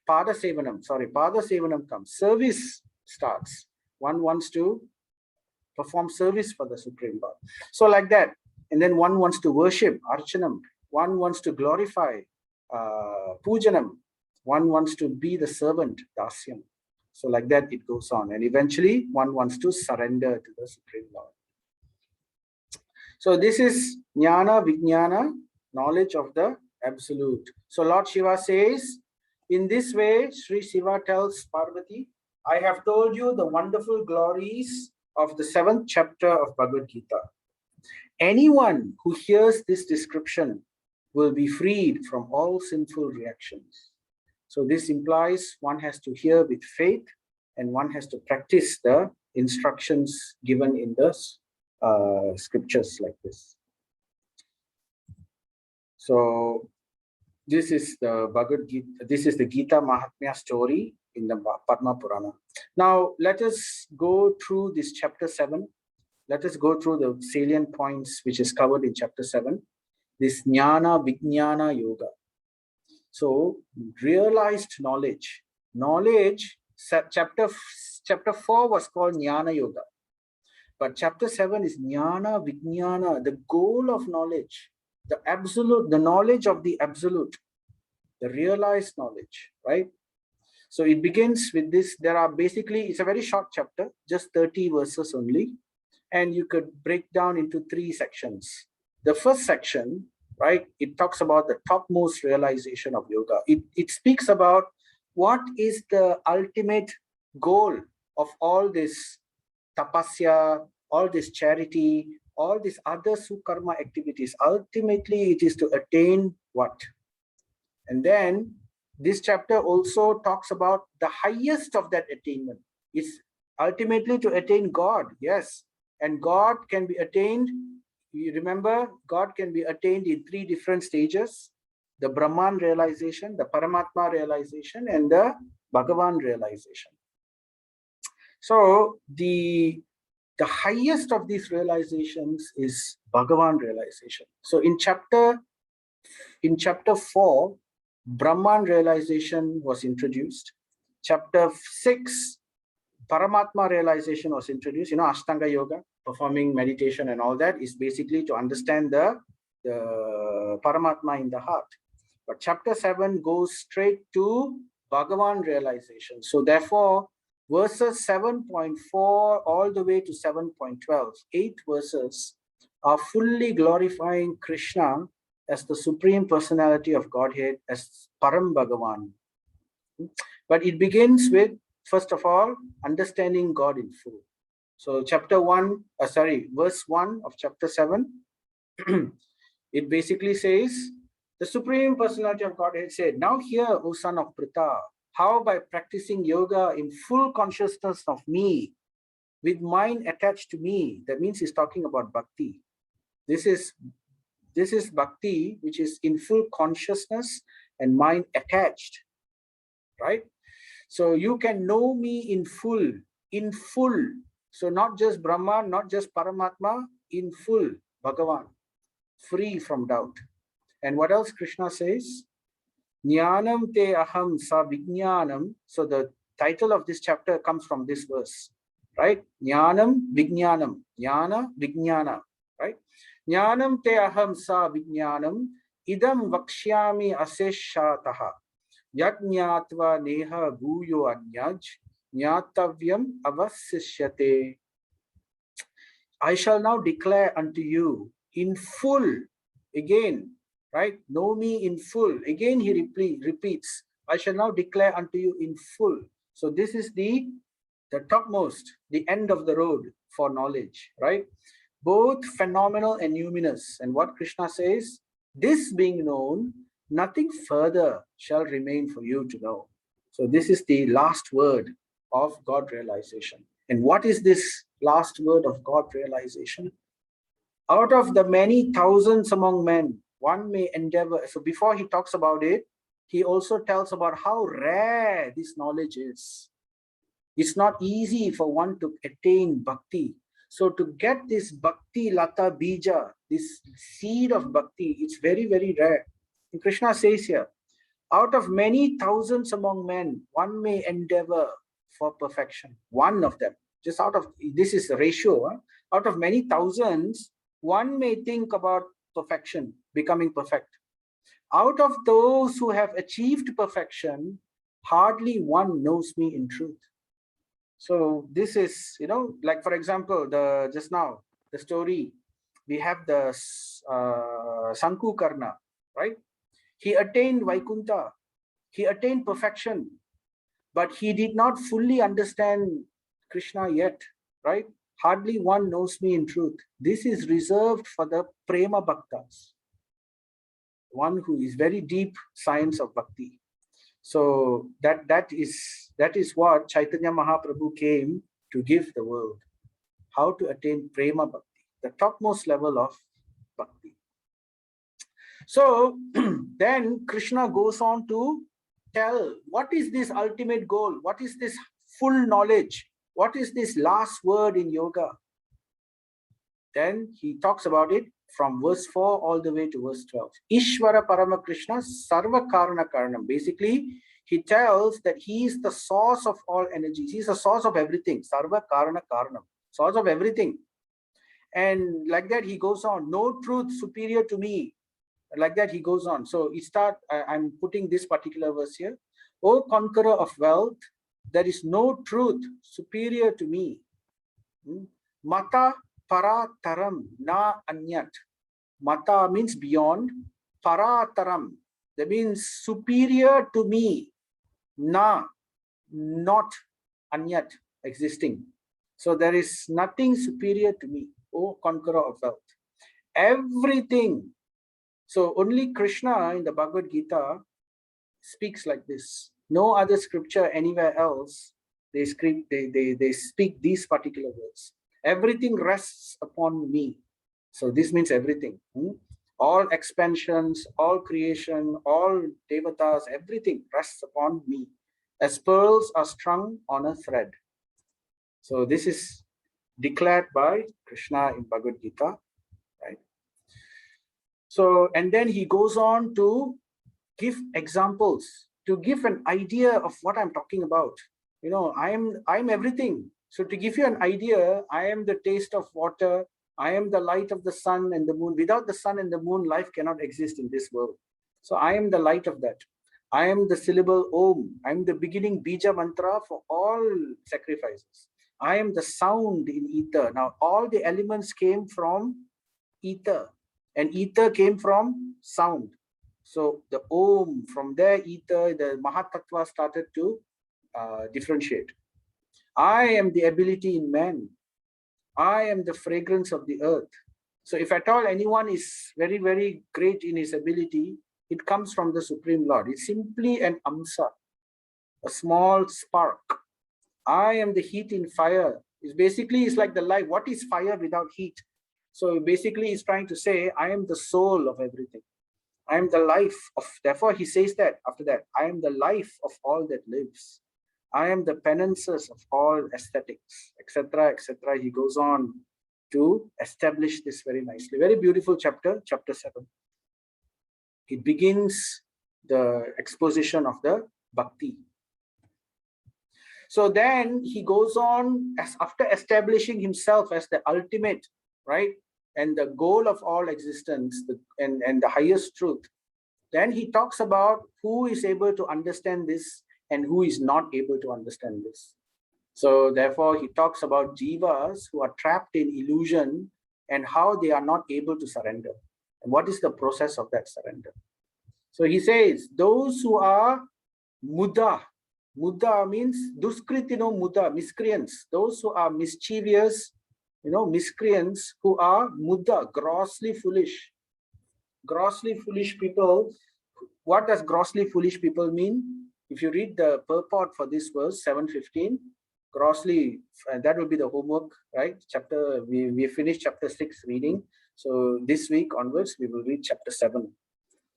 Pada Sevanam comes. Service starts. One wants to perform service for the Supreme Lord. So like that. And then one wants to worship, Archanam. One wants to glorify, Pujanam. One wants to be the servant, Dasyam. So like that it goes on. And eventually one wants to surrender to the Supreme Lord. So this is Jnana Vijnana, knowledge of the Absolute. So Lord Shiva says, in this way, Sri Shiva tells Parvati, I have told you the wonderful glories of the 7th chapter of Bhagavad Gita. Anyone who hears this description will be freed from all sinful reactions. So this implies one has to hear with faith and one has to practice the instructions given in the scriptures like this. So this is the Bhagavad Gita, this is the Gita Mahatmya story in the Padma Purana. Now let us go through this chapter 7. Let us go through the salient points which is covered in chapter 7. This Jnana Vijnana Yoga. So realized knowledge. Chapter 4 was called Jnana Yoga. But chapter 7 is Jnana Vijnana, the goal of knowledge, the absolute, the knowledge of the absolute, the realized knowledge, right? So it begins with this. There are basically, it's a very short chapter, just 30 verses only. And you could break down into 3 sections. The first section, right, it talks about the topmost realization of yoga. It speaks about what is the ultimate goal of all this tapasya, all this charity, all these other sukarma activities. Ultimately, it is to attain what? And then this chapter also talks about the highest of that attainment. It's ultimately to attain God, yes. And God can be attained, you remember, God can be attained in 3 different stages: the Brahman realization, the Paramatma realization, and the Bhagavan realization. So the highest of these realizations is Bhagavan realization. So in chapter In chapter 4, Brahman realization was introduced. Chapter 6, Paramatma realization was introduced. You know, Ashtanga Yoga, performing meditation and all that is basically to understand the Paramatma in the heart. But chapter 7 goes straight to Bhagavan realization. So therefore, verses 7.4 all the way to 7.12, 8 verses are fully glorifying Krishna as the Supreme Personality of Godhead, as Param Bhagavan. But it begins with, first of all, understanding God in full. So verse 1 of chapter 7, it basically says, the Supreme Personality of Godhead said, now hear, O son of Pritha, how by practicing yoga in full consciousness of me, with mind attached to me, that means he's talking about bhakti. This is bhakti, which is in full consciousness and mind attached, right? So you can know me in full. So not just Brahma, not just Paramatma, in full, Bhagavan, free from doubt. And what else Krishna says? Jnanam te aham sa vijnanam. So the title of this chapter comes from this verse, right? Jnanam vijnanam, jnana vijnana, right? Jnanam te aham sa vijnanam, idam vakshyami aseshataha, yajñatva neha bhuyo anyaj, jnatavyam avasishyate. I shall now declare unto you in full, again, right? Know me in full. Again, he repeats, I shall now declare unto you in full. So this is the topmost, the end of the road for knowledge, right? Both phenomenal and numinous. And what Krishna says, this being known, nothing further shall remain for you to know. So this is the last word of God realization. And what is this last word of God realization? Out of the many thousands among men, one may endeavor. So before he talks about it, he also tells about how rare this knowledge is. It's not easy for one to attain bhakti. So to get this bhakti lata bija, this seed of bhakti, it's very, very rare. And Krishna says here, out of many thousands among men, one may endeavor for perfection. One of them, just out of, this is the ratio, huh? Out of many thousands, one may think about perfection, becoming perfect. Out of those who have achieved perfection, hardly one knows me in truth. So this is, you know, like for example, just now, the story, we have the Sanku Karna, right? He attained Vaikuntha, he attained perfection, but he did not fully understand Krishna yet, right? Hardly one knows me in truth. This is reserved for the Prema Bhaktas, one who is very deep science of bhakti. So that is what Chaitanya Mahaprabhu came to give the world. How to attain Prema Bhakti, the topmost level of bhakti. So then Krishna goes on to tell what is this ultimate goal, what is this full knowledge, what is this last word in yoga. Then he talks about it from verse 4 all the way to verse 12. Ishvara Parama Krishna Sarva Karana Karanam. Basically, he tells that he is the source of all energies. He is the source of everything. Sarva Karana Karanam. Source of everything. And like that, he goes on. No truth superior to me. Like that, he goes on. So I'm putting this particular verse here. O conqueror of wealth, there is no truth superior to me. Mata parataram na anyat. Mata means beyond. Parataram, that means superior to me. Na, not anyat, existing. So there is nothing superior to me, O conqueror of wealth. Everything. So only Krishna in the Bhagavad Gita speaks like this. No other scripture anywhere else they speak these particular words. Everything rests upon me. So this means everything. All expansions, all creation, all devatas, everything rests upon me, as pearls are strung on a thread. So this is declared by Krishna in Bhagavad Gita, right? So, and then he goes on to give examples, to give an idea of what I'm talking about. You know, I'm everything. So to give you an idea, I am the taste of water. I am the light of the sun and the moon. Without the sun and the moon, life cannot exist in this world. So I am the light of that. I am the syllable Om. I am the beginning Bija mantra for all sacrifices. I am the sound in ether. Now, all the elements came from ether, and ether came from sound. So the Om, from there, ether, the Mahatattva started to differentiate. I am the ability in man. I am the fragrance of the earth. So if at all anyone is very, very great in his ability, it comes from the Supreme Lord. It's simply an amsa, a small spark. I am the heat in fire. It's like the light. What is fire without heat? So basically he's trying to say, I am the soul of everything. I am the life of, therefore he says that after that, I am the life of all that lives. I am the penances of all aesthetics, etc., etc. He goes on to establish this very nicely. Very beautiful chapter, chapter 7. It begins the exposition of the Bhakti. So then he goes on, as after establishing himself as the ultimate, right, and the goal of all existence, and the highest truth. Then he talks about who is able to understand this and who is not able to understand this. So therefore, he talks about jivas who are trapped in illusion and how they are not able to surrender. And what is the process of that surrender? So he says, those who are muda, muda means duskritino muda, miscreants, those who are mischievous, miscreants who are muda, grossly foolish. Grossly foolish people. What does grossly foolish people mean? If you read the purport for this verse, 7:15, grossly, that will be the homework, right? We finished chapter 6 reading. So this week onwards, we will read chapter 7.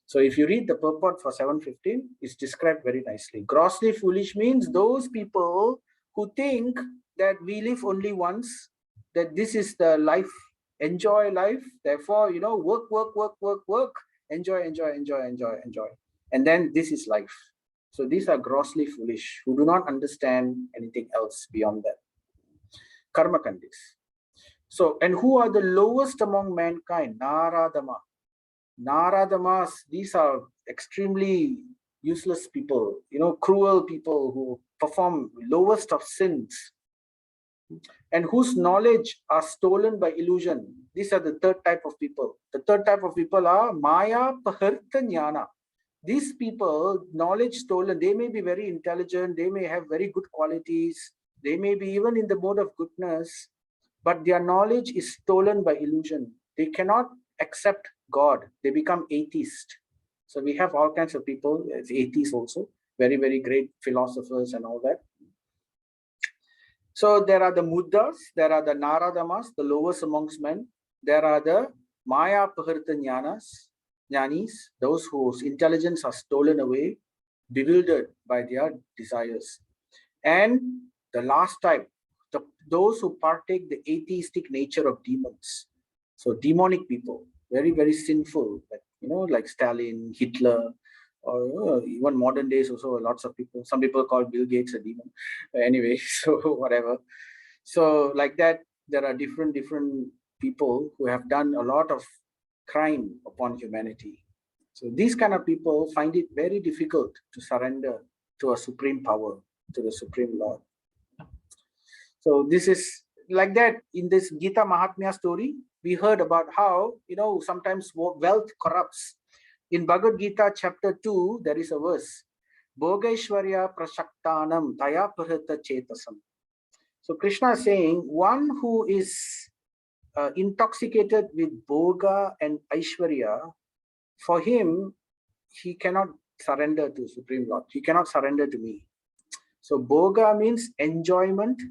So if you read the purport for 7:15, it's described very nicely. Grossly foolish means those people who think that we live only once, that this is the life, enjoy life. Therefore, work, enjoy. And then this is life. So these are grossly foolish, who do not understand anything else beyond that. Karma kandis. So, and who are the lowest among mankind? Naradama. Naradamas, these are extremely useless people, cruel people who perform lowest of sins and whose knowledge are stolen by illusion. These are the third type of people. The third type of people are Maya Paharta Jnana. These people, knowledge stolen, they may be very intelligent, they may have very good qualities, they may be even in the mode of goodness, but their knowledge is stolen by illusion. They cannot accept God. They become atheist. So we have all kinds of people as atheists also, very, very great philosophers and all that. So there are the Muddas, there are the Naradamas, the lowest amongst men. There are the Maya Paharta Jnanis, those whose intelligence are stolen away, bewildered by their desires. And the last type, those who partake the atheistic nature of demons. So demonic people, very, very sinful, like Stalin, Hitler, or even modern days also lots of people. Some people call Bill Gates a demon. Anyway, so whatever. So like that, there are different people who have done a lot of crime upon humanity. So these kind of people find it very difficult to surrender to a supreme power, to the Supreme Lord. So this is like that. In this Gita Mahatmya story, we heard about how, sometimes wealth corrupts. In Bhagavad Gita chapter 2, there is a verse, Bhogaishwarya prashaktanam taya parita chetasam. So Krishna is saying, one who is intoxicated with Bhoga and Aishwarya, for him, he cannot surrender to Supreme Lord. He cannot surrender to me. So Bhoga means enjoyment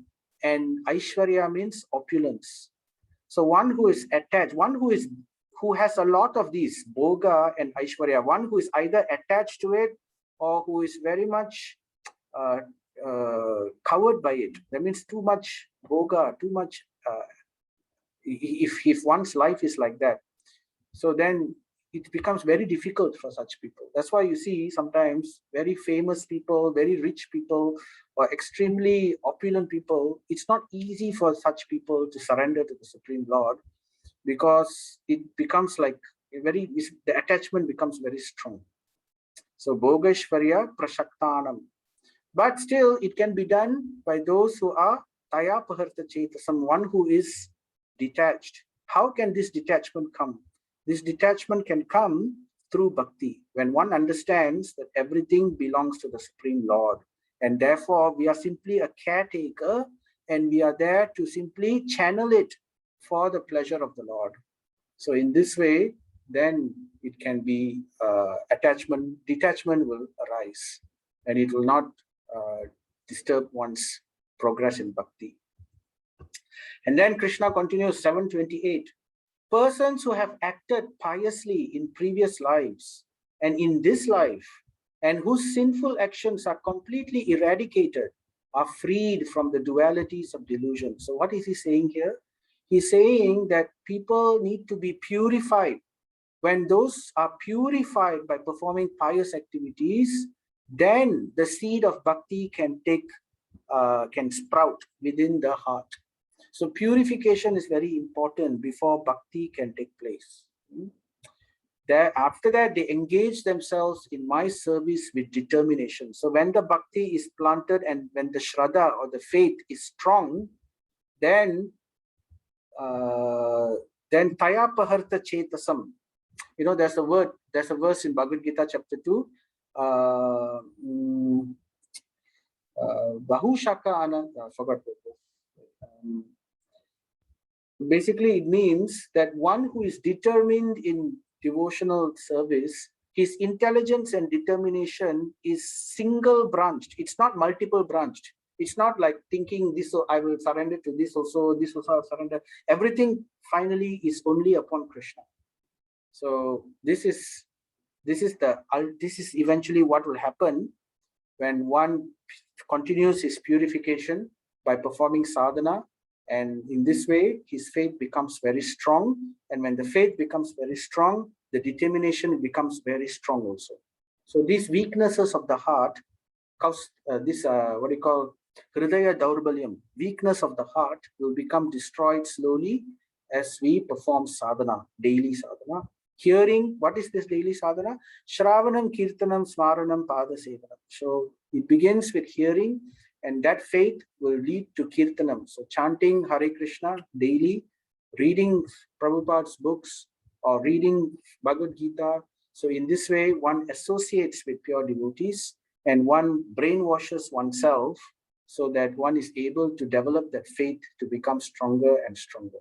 and Aishwarya means opulence. So one who is attached, who has a lot of these, Bhoga and Aishwarya, one who is either attached to it or who is very much covered by it. That means too much Bhoga, too much, if one's life is like that, so then it becomes very difficult for such people. That's why you see sometimes very famous people, very rich people, or extremely opulent people, it's not easy for such people to surrender to the Supreme Lord, because it becomes like the attachment becomes very strong. So Bhogashvarya Prashaktanam. But still it can be done by those who are Taya Paharta Cheta, someone who is detached. How can this detachment come? This detachment can come through bhakti, when one understands that everything belongs to the Supreme Lord, and therefore we are simply a caretaker, and we are there to simply channel it for the pleasure of the Lord. So in this way, then it can be detachment will arise, and it will not disturb one's progress in bhakti. And then Krishna continues, 728. Persons who have acted piously in previous lives and in this life, and whose sinful actions are completely eradicated, are freed from the dualities of delusion. So what is he saying here? He's saying that people need to be purified. When those are purified by performing pious activities, then the seed of bhakti can sprout within the heart. So purification is very important before bhakti can take place. After that, they engage themselves in my service with determination. So when the bhakti is planted and when the shraddha or the faith is strong, then taya paharta chetasam. There's a verse in Bhagavad Gita chapter 2. Bahushaka Anand, I forgot the verse. Basically, it means that one who is determined in devotional service, his intelligence and determination is single branched. It's not multiple branched. It's not like thinking this, I will surrender to this also I'll surrender. Everything finally is only upon Krishna. So this is eventually what will happen when one continues his purification by performing sadhana. And in this way, his faith becomes very strong. And when the faith becomes very strong, the determination becomes very strong also. So these weaknesses of the heart cause what do you call hridaya daurbalyam, weakness of the heart, will become destroyed slowly as we perform sadhana, daily sadhana. Hearing, what is this daily sadhana? Shravanam, Kirtanam, Smaranam, Padasevanam. So it begins with hearing, and that faith will lead to Kirtanam. So chanting Hare Krishna daily, reading Prabhupada's books, or reading Bhagavad Gita. So in this way, one associates with pure devotees, and one brainwashes oneself so that one is able to develop that faith to become stronger and stronger.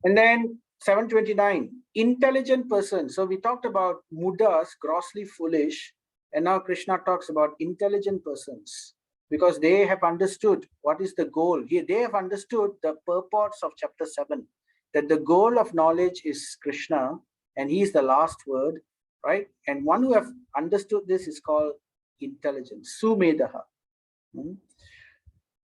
And then 729, intelligent person. So we talked about mudas, grossly foolish, and now Krishna talks about intelligent persons, because they have understood what is the goal. Here they have understood the purports of chapter 7, that the goal of knowledge is Krishna, and he is the last word, right? And one who have understood this is called intelligent, sumedaha.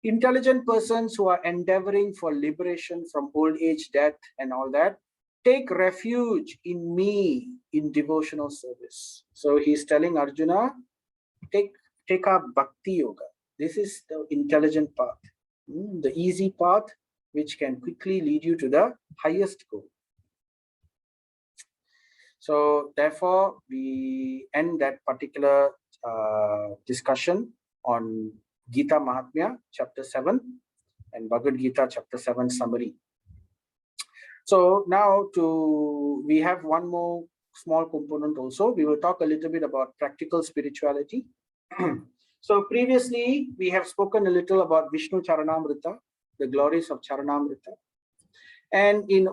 Intelligent persons who are endeavoring for liberation from old age, death, and all that, take refuge in me in devotional service. So he's telling Arjuna, take up bhakti yoga. This is the intelligent path, the easy path, which can quickly lead you to the highest goal. So therefore, we end that particular discussion on Gita Mahatmya, chapter 7, and Bhagavad Gita, chapter 7 summary. So now we have one more small component also. We will talk a little bit about practical spirituality. So previously, we have spoken a little about Vishnu Charanamrita, the glories of Charanamrita. And in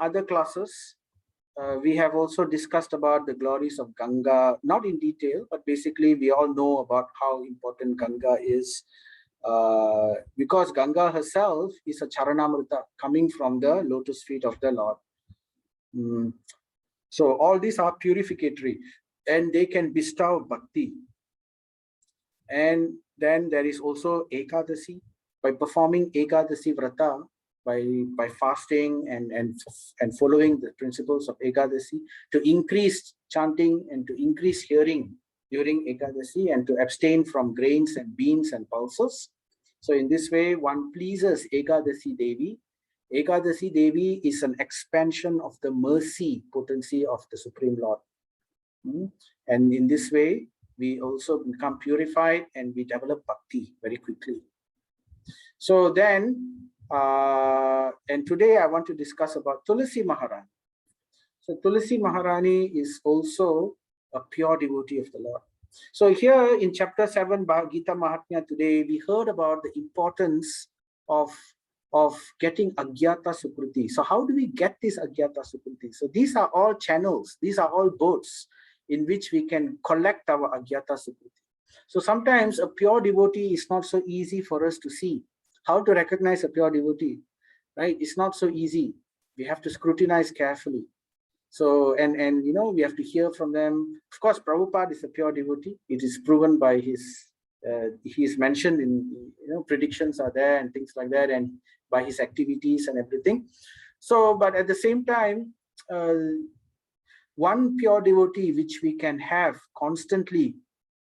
other classes, we have also discussed about the glories of Ganga, not in detail, but basically we all know about how important Ganga is, because Ganga herself is a Charanamrita coming from the lotus feet of the Lord. So all these are purificatory, and they can bestow bhakti. And then there is also Ekadasi. By performing Ekadasi Vrata, by fasting and following the principles of Ekadasi, to increase chanting and to increase hearing during Ekadasi, and to abstain from grains and beans and pulses. So in this way, one pleases Ekadasi Devi. Ekadasi Devi is an expansion of the mercy potency of the Supreme Lord. And in this way, we also become purified and we develop Bhakti very quickly. So then, and today I want to discuss about Thulasi Maharani. So Thulasi Maharani is also a pure devotee of the Lord. So here in chapter 7 Bhagavad Gita Mahatmya today, we heard about the importance of getting Agyata Sukriti. So how do we get this Agyata Sukriti? So these are all channels, these are all boats in which we can collect our Agyata Sukriti. So sometimes a pure devotee is not so easy for us to see. How to recognize a pure devotee, right? It's not so easy. We have to scrutinize carefully. So, and you know, we have to hear from them. Of course, Prabhupada is a pure devotee. It is proven by his, he is mentioned in, you know, predictions are there and things like that, and by his activities and everything. So, but at the same time, one pure devotee which we can have constantly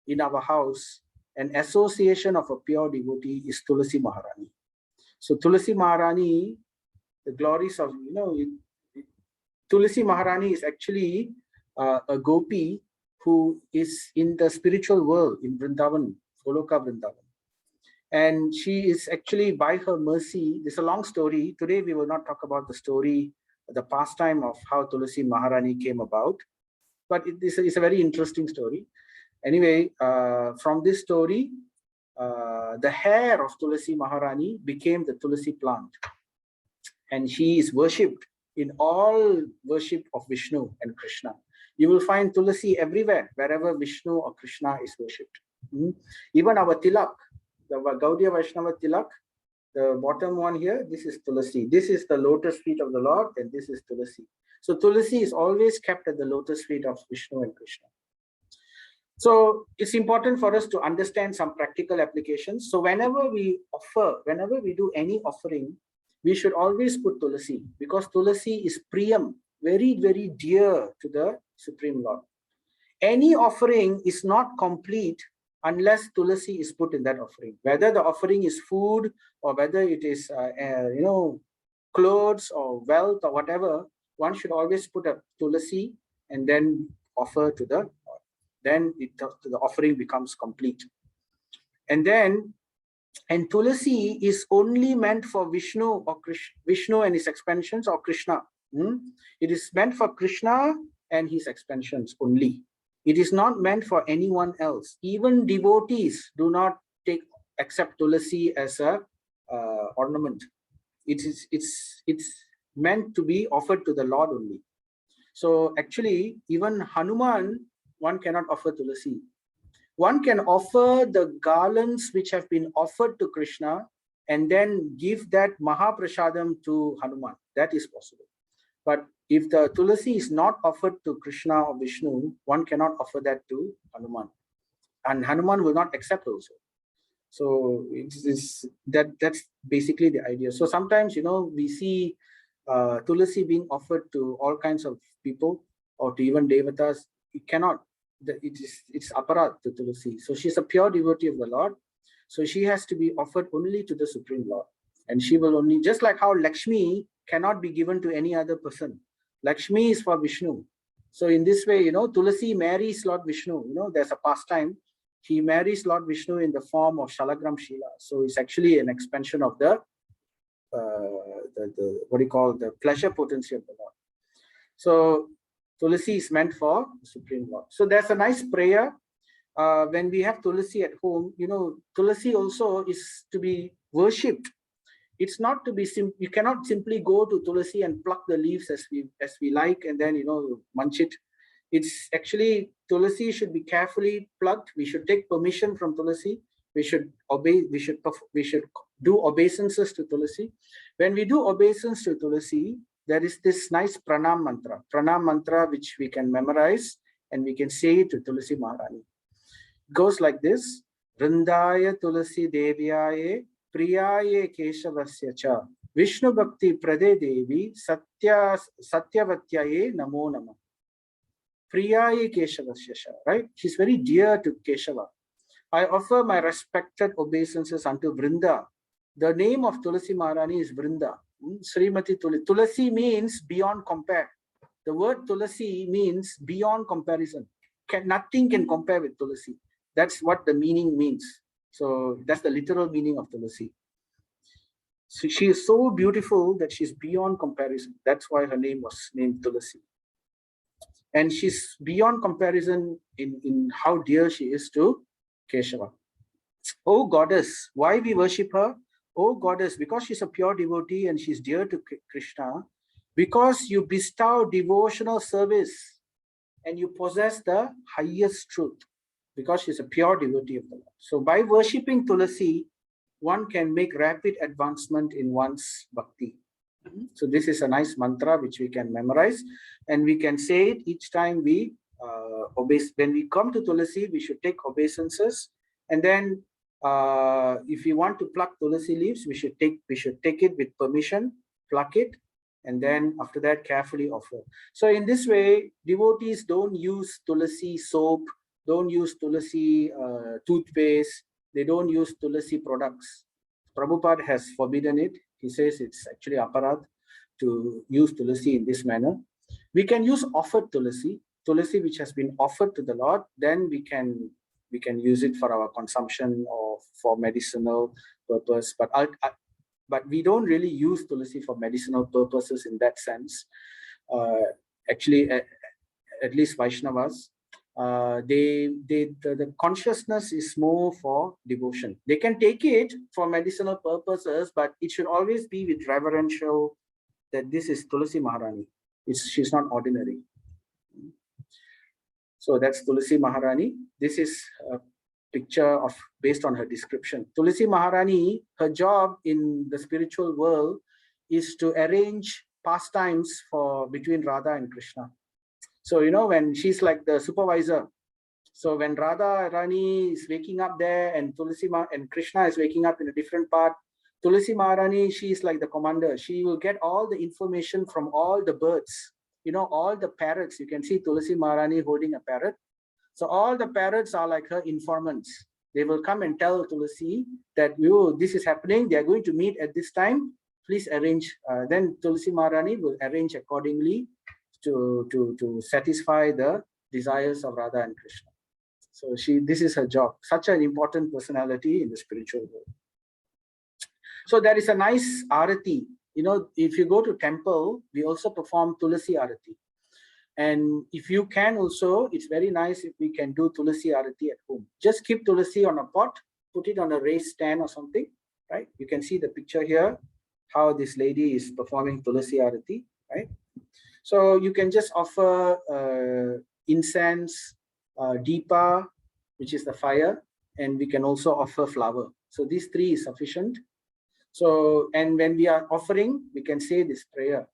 in our house, an association of a pure devotee, is Thulasi Maharani. So Thulasi Maharani, the glories of, you know, Thulasi Maharani is actually a gopi who is in the spiritual world in Vrindavan, Goloka Vrindavan. And she is actually, by her mercy, this is a long story. Today we will not talk about the story, the pastime of how Thulasi Maharani came about, but it's a very interesting story. Anyway, from this story, the hair of Thulasi Maharani became the Thulasi plant, and she is worshipped in all worship of Vishnu and Krishna. You will find Thulasi everywhere, wherever Vishnu or Krishna is worshipped. Even our tilak, the Gaudiya Vaishnava tilak, the bottom one here, this is Thulasi. This is the lotus feet of the Lord, and this is Thulasi. So Thulasi is always kept at the lotus feet of Vishnu and Krishna. So it's important for us to understand some practical applications. So whenever we offer, whenever we do any offering, we should always put Thulasi, because Thulasi is priyam, very, very dear to the Supreme Lord. Any offering is not complete unless Thulasi is put in that offering. Whether the offering is food, or whether it is, you know, clothes or wealth or whatever, one should always put a Thulasi and then offer to the Lord. Then the offering becomes complete. And then, and Thulasi is only meant for Vishnu or Krishna, Vishnu and his expansions, or Krishna. It is meant for Krishna and his expansions only. It is not meant for anyone else. Even devotees do not accept Thulasi as a ornament. It's meant to be offered to the Lord only. So actually, even Hanuman, one cannot offer Thulasi. One can offer the garlands which have been offered to Krishna and then give that Mahaprasadam to Hanuman. That is possible. But if the Thulasi is not offered to Krishna or Vishnu, one cannot offer that to Hanuman. And Hanuman will not accept also. So that's basically the idea. So sometimes, you know, we see Thulasi being offered to all kinds of people, or to even Devatas. It cannot. It's aparat to Thulasi. So she's a pure devotee of the Lord. So she has to be offered only to the Supreme Lord. And she will only, just like how Lakshmi cannot be given to any other person. Lakshmi is for Vishnu. So in this way, you know, Thulasi marries Lord Vishnu. You know, there's a pastime. He marries Lord Vishnu in the form of Shalagram Shila. So it's actually an expansion of the what do you call, the pleasure potency of the Lord. So Thulasi is meant for the Supreme Lord. So there's a nice prayer. When we have Thulasi at home, you know, Thulasi also is to be worshipped. It's not to be you cannot simply go to Thulasi and pluck the leaves as we like and then, you know, munch it. It's actually, Thulasi should be carefully plucked. We should take permission from Thulasi. We should obey. We should do obeisances to Thulasi. When we do obeisance to Thulasi, there is this nice pranam mantra which we can memorize and we can say it to Thulasi Maharani. It goes like this: Vrindaya Thulasi Devyaye Priyaye Keshavasya Cha Vishnu Bhakti Prade Devi Satyavatyaye Namo Nama. Priyaye Keshavasya, right? She's very dear to Keshava. I offer my respected obeisances unto Vrinda. The name of Thulasi Maharani is Vrinda. Srimati Tulasi. Tulasi means beyond compare. The word Thulasi means beyond comparison. Nothing can compare with Thulasi. That's what the meaning means. So that's the literal meaning of Thulasi. So she is so beautiful that she's beyond comparison. That's why her name was named Thulasi. And she's beyond comparison in how dear she is to Keshava. Oh goddess, why we worship her? Oh goddess, because she's a pure devotee and she's dear to Krishna, because you bestow devotional service and you possess the highest truth, because she's a pure devotee of the Lord. So by worshipping Thulasi, one can make rapid advancement in one's bhakti. So this is a nice mantra which we can memorize, and we can say it each time we when we come to Thulasi, we should take obeisances, and then if we want to pluck Thulasi leaves, we should take it with permission, pluck it, and then after that carefully offer. So in this way, devotees don't use Thulasi soap, don't use Thulasi toothpaste, they don't use Thulasi products. Prabhupada has forbidden it. He says it's actually aparadh to use Thulasi in this manner. We can use offered Thulasi which has been offered to the Lord, then we can use it for our consumption or for medicinal purpose. But we don't really use Thulasi for medicinal purposes in that sense. Actually, at least Vaishnavas, the consciousness is more for devotion. They can take it for medicinal purposes, but it should always be with reverential, that this is Thulasi Maharani. She's not ordinary. So that's Thulasi Maharani. This is a picture based on her description. Thulasi Maharani, her job in the spiritual world is to arrange pastimes between Radha and Krishna. So, when she's like the supervisor, so when Radha Rani is waking up there and and Krishna is waking up in a different part, Thulasi Maharani, she is like the commander. She will get all the information from all the birds, all the parrots. You can see Thulasi Maharani holding a parrot. So all the parrots are like her informants. They will come and tell Thulasi that, this is happening. They are going to meet at this time. Please arrange. Then Thulasi Maharani will arrange accordingly to satisfy the desires of Radha and Krishna. So this is her job. Such an important personality in the spiritual world. So there is a nice arati. If you go to temple, we also perform Thulasi arati. And if you can also, it's very nice if we can do Thulasi arati at home. Just keep Thulasi on a pot, put it on a raised stand or something, right? You can see the picture here, how this lady is performing Thulasi arati, right? So you can just offer incense, deepa, which is the fire, and we can also offer flower. So these three is sufficient. So, and when we are offering, we can say this prayer.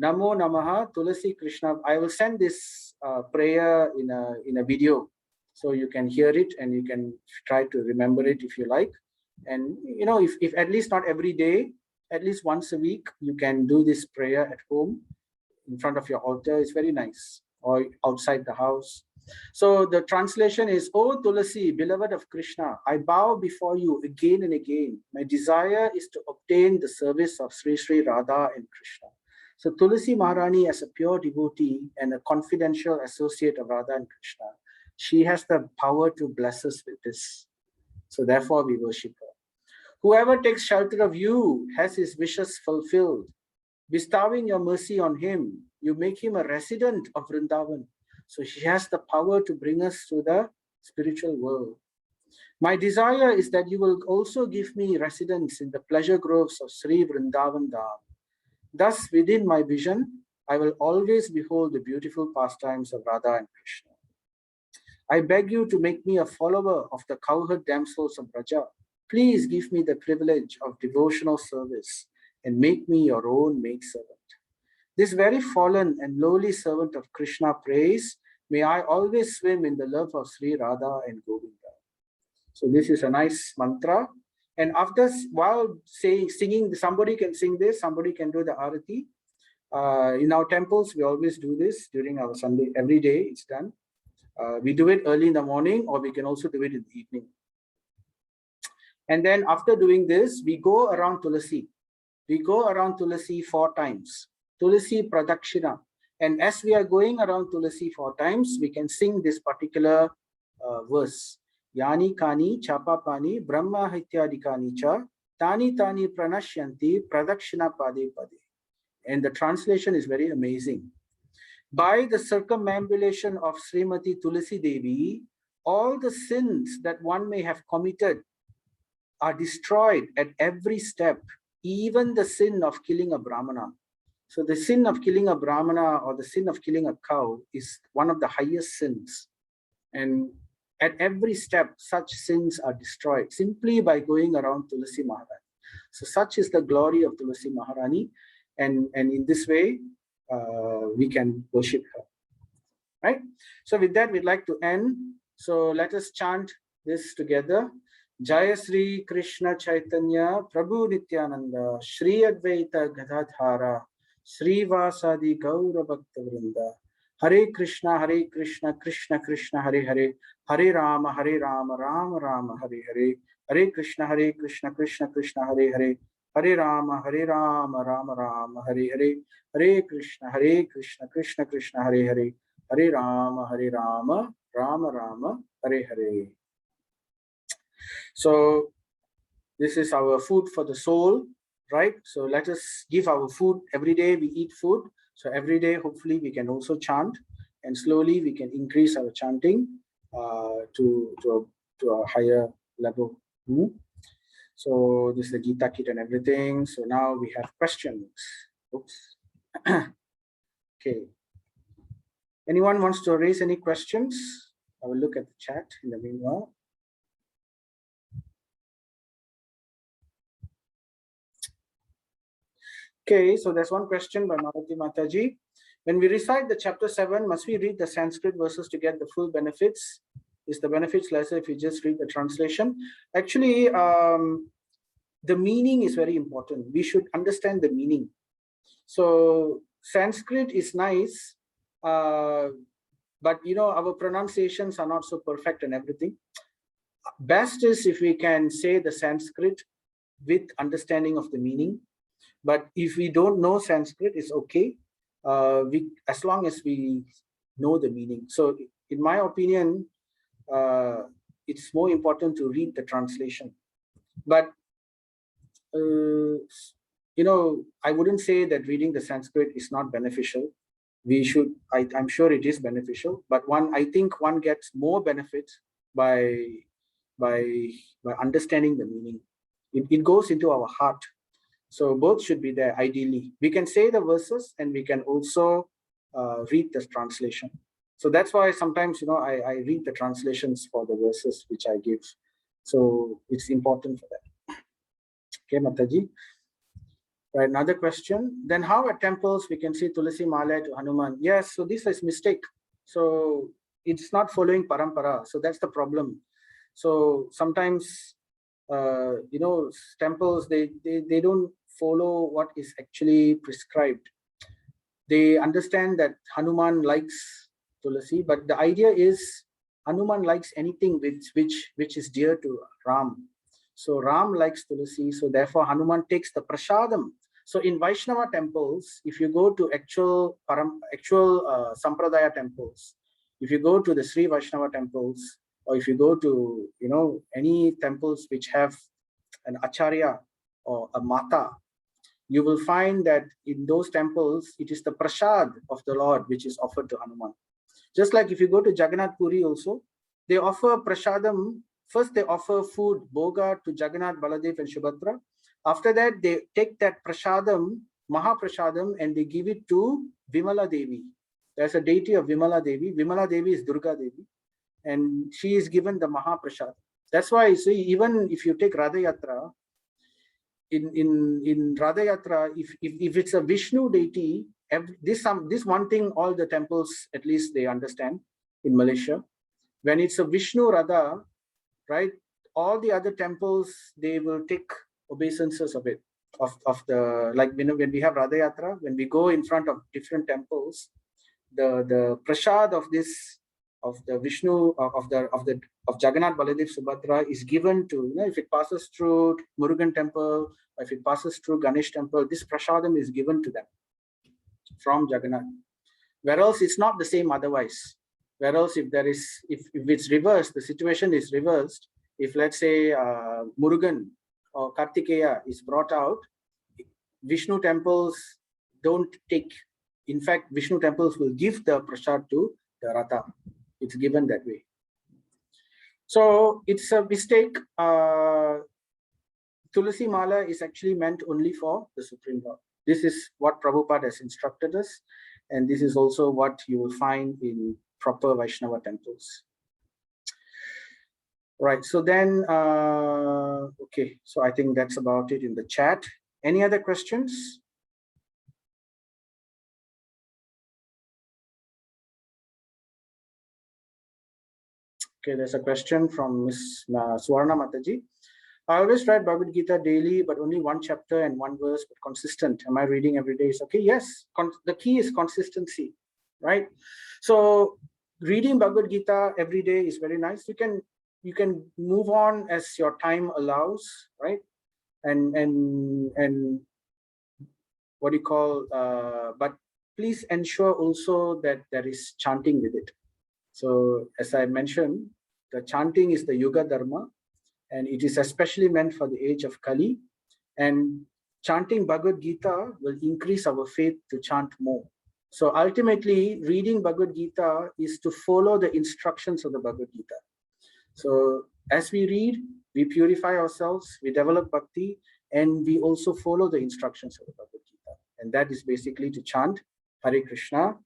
Namo Namaha Thulasi Krishna. I will send this prayer in a video, so you can hear it and you can try to remember it if you like. And if at least not every day, at least once a week, you can do this prayer at home in front of your altar. It's very nice, or outside the house. So the translation is, "O Thulasi, beloved of Krishna, I bow before you again and again. My desire is to obtain the service of Sri Sri Radha and Krishna." So Thulasi Maharani, as a pure devotee and a confidential associate of Radha and Krishna, she has the power to bless us with this. So therefore we worship her. Whoever takes shelter of you has his wishes fulfilled. Bestowing your mercy on him, you make him a resident of Vrindavan. So she has the power to bring us to the spiritual world. My desire is that you will also give me residence in the pleasure groves of Sri Vrindavan Dham. Thus, within my vision, I will always behold the beautiful pastimes of Radha and Krishna. I beg you to make me a follower of the cowherd damsels of Braja. Please give me the privilege of devotional service and make me your own maidservant. This very fallen and lowly servant of Krishna prays, may I always swim in the love of Sri Radha and Govinda. So this is a nice mantra. And after, while singing, somebody can sing this, somebody can do the arati. In our temples, we always do this during our Sunday. Every day it's done. We do it early in the morning, or we can also do it in the evening. And then after doing this, we go around Thulasi. We go around Thulasi 4 times. Thulasi Pradakshina. And as we are going around Thulasi 4 times, we can sing this particular verse. Yani kani chapapani brahma hityadikani cha tani tani pranashyanti pradakshina pade pade. And the translation is very amazing. By the circumambulation of Srimati Thulasi Devi, all the sins that one may have committed are destroyed at every step, even the sin of killing a Brahmana. So the sin of killing a Brahmana or the sin of killing a cow is one of the highest sins. And at every step, such sins are destroyed simply by going around Thulasi Maharani. So such is the glory of Thulasi Maharani. And in this way, we can worship her. Right? So with that, we'd like to end. So let us chant this together. Jaya Sri Krishna Chaitanya Prabhu Nityananda Shri Advaita Gadadhara Sri Vasadi Gaura Bhakta Vrinda Hare Krishna Krishna Krishna Hare Hare Hare Rama Rama Rama Hare Hare Hare Krishna Krishna Krishna Hare Hare Hare Rama Rama Rama Hare Hare Hare Krishna Krishna Krishna Hare Hare Hare Rama Rama Rama Hare Hare. So this is our food for the soul, right? So let us give our food. Every day we eat food. So every day, hopefully, we can also chant, and slowly we can increase our chanting to a higher level. So this is the Gita kit and everything. So now we have questions. Oops. Okay. Anyone wants to raise any questions? I will look at the chat in the meanwhile. Okay, so there's one question by Maharati Mataji. When we recite the chapter 7, must we read the Sanskrit verses to get the full benefits? Is the benefits lesser if you just read the translation? Actually, the meaning is very important. We should understand the meaning. So Sanskrit is nice, but our pronunciations are not so perfect and everything. Best is if we can say the Sanskrit with understanding of the meaning. But if we don't know Sanskrit, it's okay. As long as we know the meaning. So in my opinion, it's more important to read the translation. But I wouldn't say that reading the Sanskrit is not beneficial. We should. I'm sure it is beneficial. But I think one gets more benefit by understanding the meaning. It goes into our heart. So both should be there, ideally. We can say the verses and we can also read the translation. So that's why sometimes, I read the translations for the verses which I give. So it's important for that. Okay, Mataji. Right, another question. Then how at temples we can see Thulasi Mala to Hanuman? Yes, so this is mistake. So it's not following parampara. So that's the problem. So sometimes, temples, they don't follow what is actually prescribed. They understand that Hanuman likes Thulasi, but the idea is Hanuman likes anything which is dear to Ram. So Ram likes Thulasi, so therefore Hanuman takes the prasadam. So in Vaishnava temples, if you go to actual Sampradaya temples, if you go to the Sri Vaishnava temples, or if you go to any temples which have an acharya or a mata, you will find that in those temples, it is the prasad of the Lord which is offered to Hanuman. Just like if you go to Jagannath Puri also, they offer prasadam. First, they offer food, boga, to Jagannath, Baladev, and Subhadra. After that, they take that prasadam, Mahaprasadam, and they give it to Vimala Devi. There's a deity of Vimala Devi. Vimala Devi is Durga Devi, and she is given the Mahaprasad. That's why, see, even if you take Radha Yatra, in Radha Yatra, if it's a Vishnu deity, this one thing all the temples, at least they understand in Malaysia. When it's a Vishnu Radha, right, all the other temples, they will take obeisances of it, of the, like, you know, when we have Radha Yatra, when we go in front of different temples, the prasad of this, of the Vishnu, of Jagannath, Baladev, Subhadra is given to, you know, if it passes through Murugan temple, or if it passes through Ganesh temple, this prasadam is given to them from Jagannath. Whereas it's not the same otherwise. Whereas if there is, if it's reversed, the situation is reversed. If, let's say, Murugan or Kartikeya is brought out, Vishnu temples don't take. In fact, Vishnu temples will give the prasad to the Ratha. It's given that way. So it's a mistake. Thulasi Mala is actually meant only for the Supreme Lord. This is what Prabhupada has instructed us. And this is also what you will find in proper Vaishnava temples. Right, so then, okay, so I think that's about it in the chat. Any other questions? Okay, there's a question from Miss Swarna Mataji. I always read Bhagavad Gita daily, but only one chapter and one verse, but consistent. Am I reading every day? Is okay. Yes, the key is consistency, right? So reading Bhagavad Gita every day is very nice. You can move on as your time allows, right? And what do you call? But please ensure also that there is chanting with it. So as I mentioned, the chanting is the Yuga Dharma, and it is especially meant for the age of Kali. And chanting Bhagavad Gita will increase our faith to chant more. So ultimately, reading Bhagavad Gita is to follow the instructions of the Bhagavad Gita. So as we read, we purify ourselves, we develop bhakti, and we also follow the instructions of the Bhagavad Gita. And that is basically to chant Hare Krishna.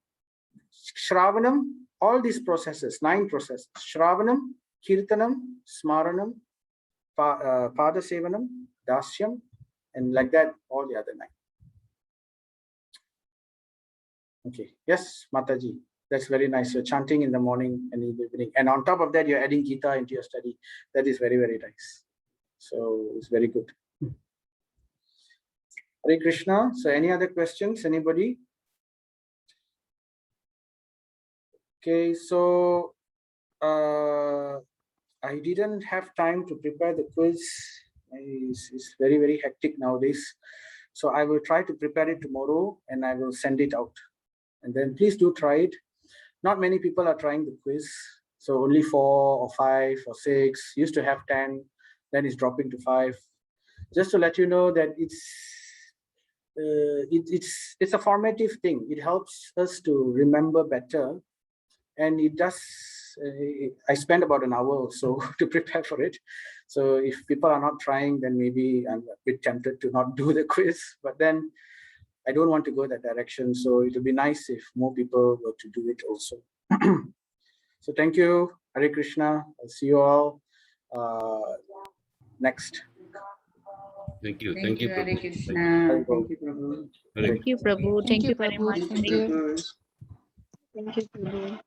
Shravanam, all these processes, 9 processes: Shravanam, Kirtanam, Smaranam, Pada Sevanam, Dasyam, and like that, all the other 9. Okay, yes, Mataji, that's very nice. You're chanting in the morning and in the evening. And on top of that, you're adding Gita into your study. That is very, very nice. So it's very good. Hare Krishna. So any other questions, anybody? Okay, so I didn't have time to prepare the quiz. It's very, very hectic nowadays. So I will try to prepare it tomorrow and I will send it out. And then please do try it. Not many people are trying the quiz. So only 4 or 5 or 6, used to have 10, then it's dropping to 5. Just to let you know that it's a formative thing. It helps us to remember better. And it does, I spend about an hour or so to prepare for it. So if people are not trying, then maybe I'm a bit tempted to not do the quiz, but then I don't want to go that direction. So it would be nice if more people were to do it also. So thank you, Hare Krishna. I'll see you all next. Thank you. Thank you, Hare Prabhu. Krishna. Thank you, Prabhu. Thank you, Prabhu. Thank you very much. Thank you. Thank you, Prabhu.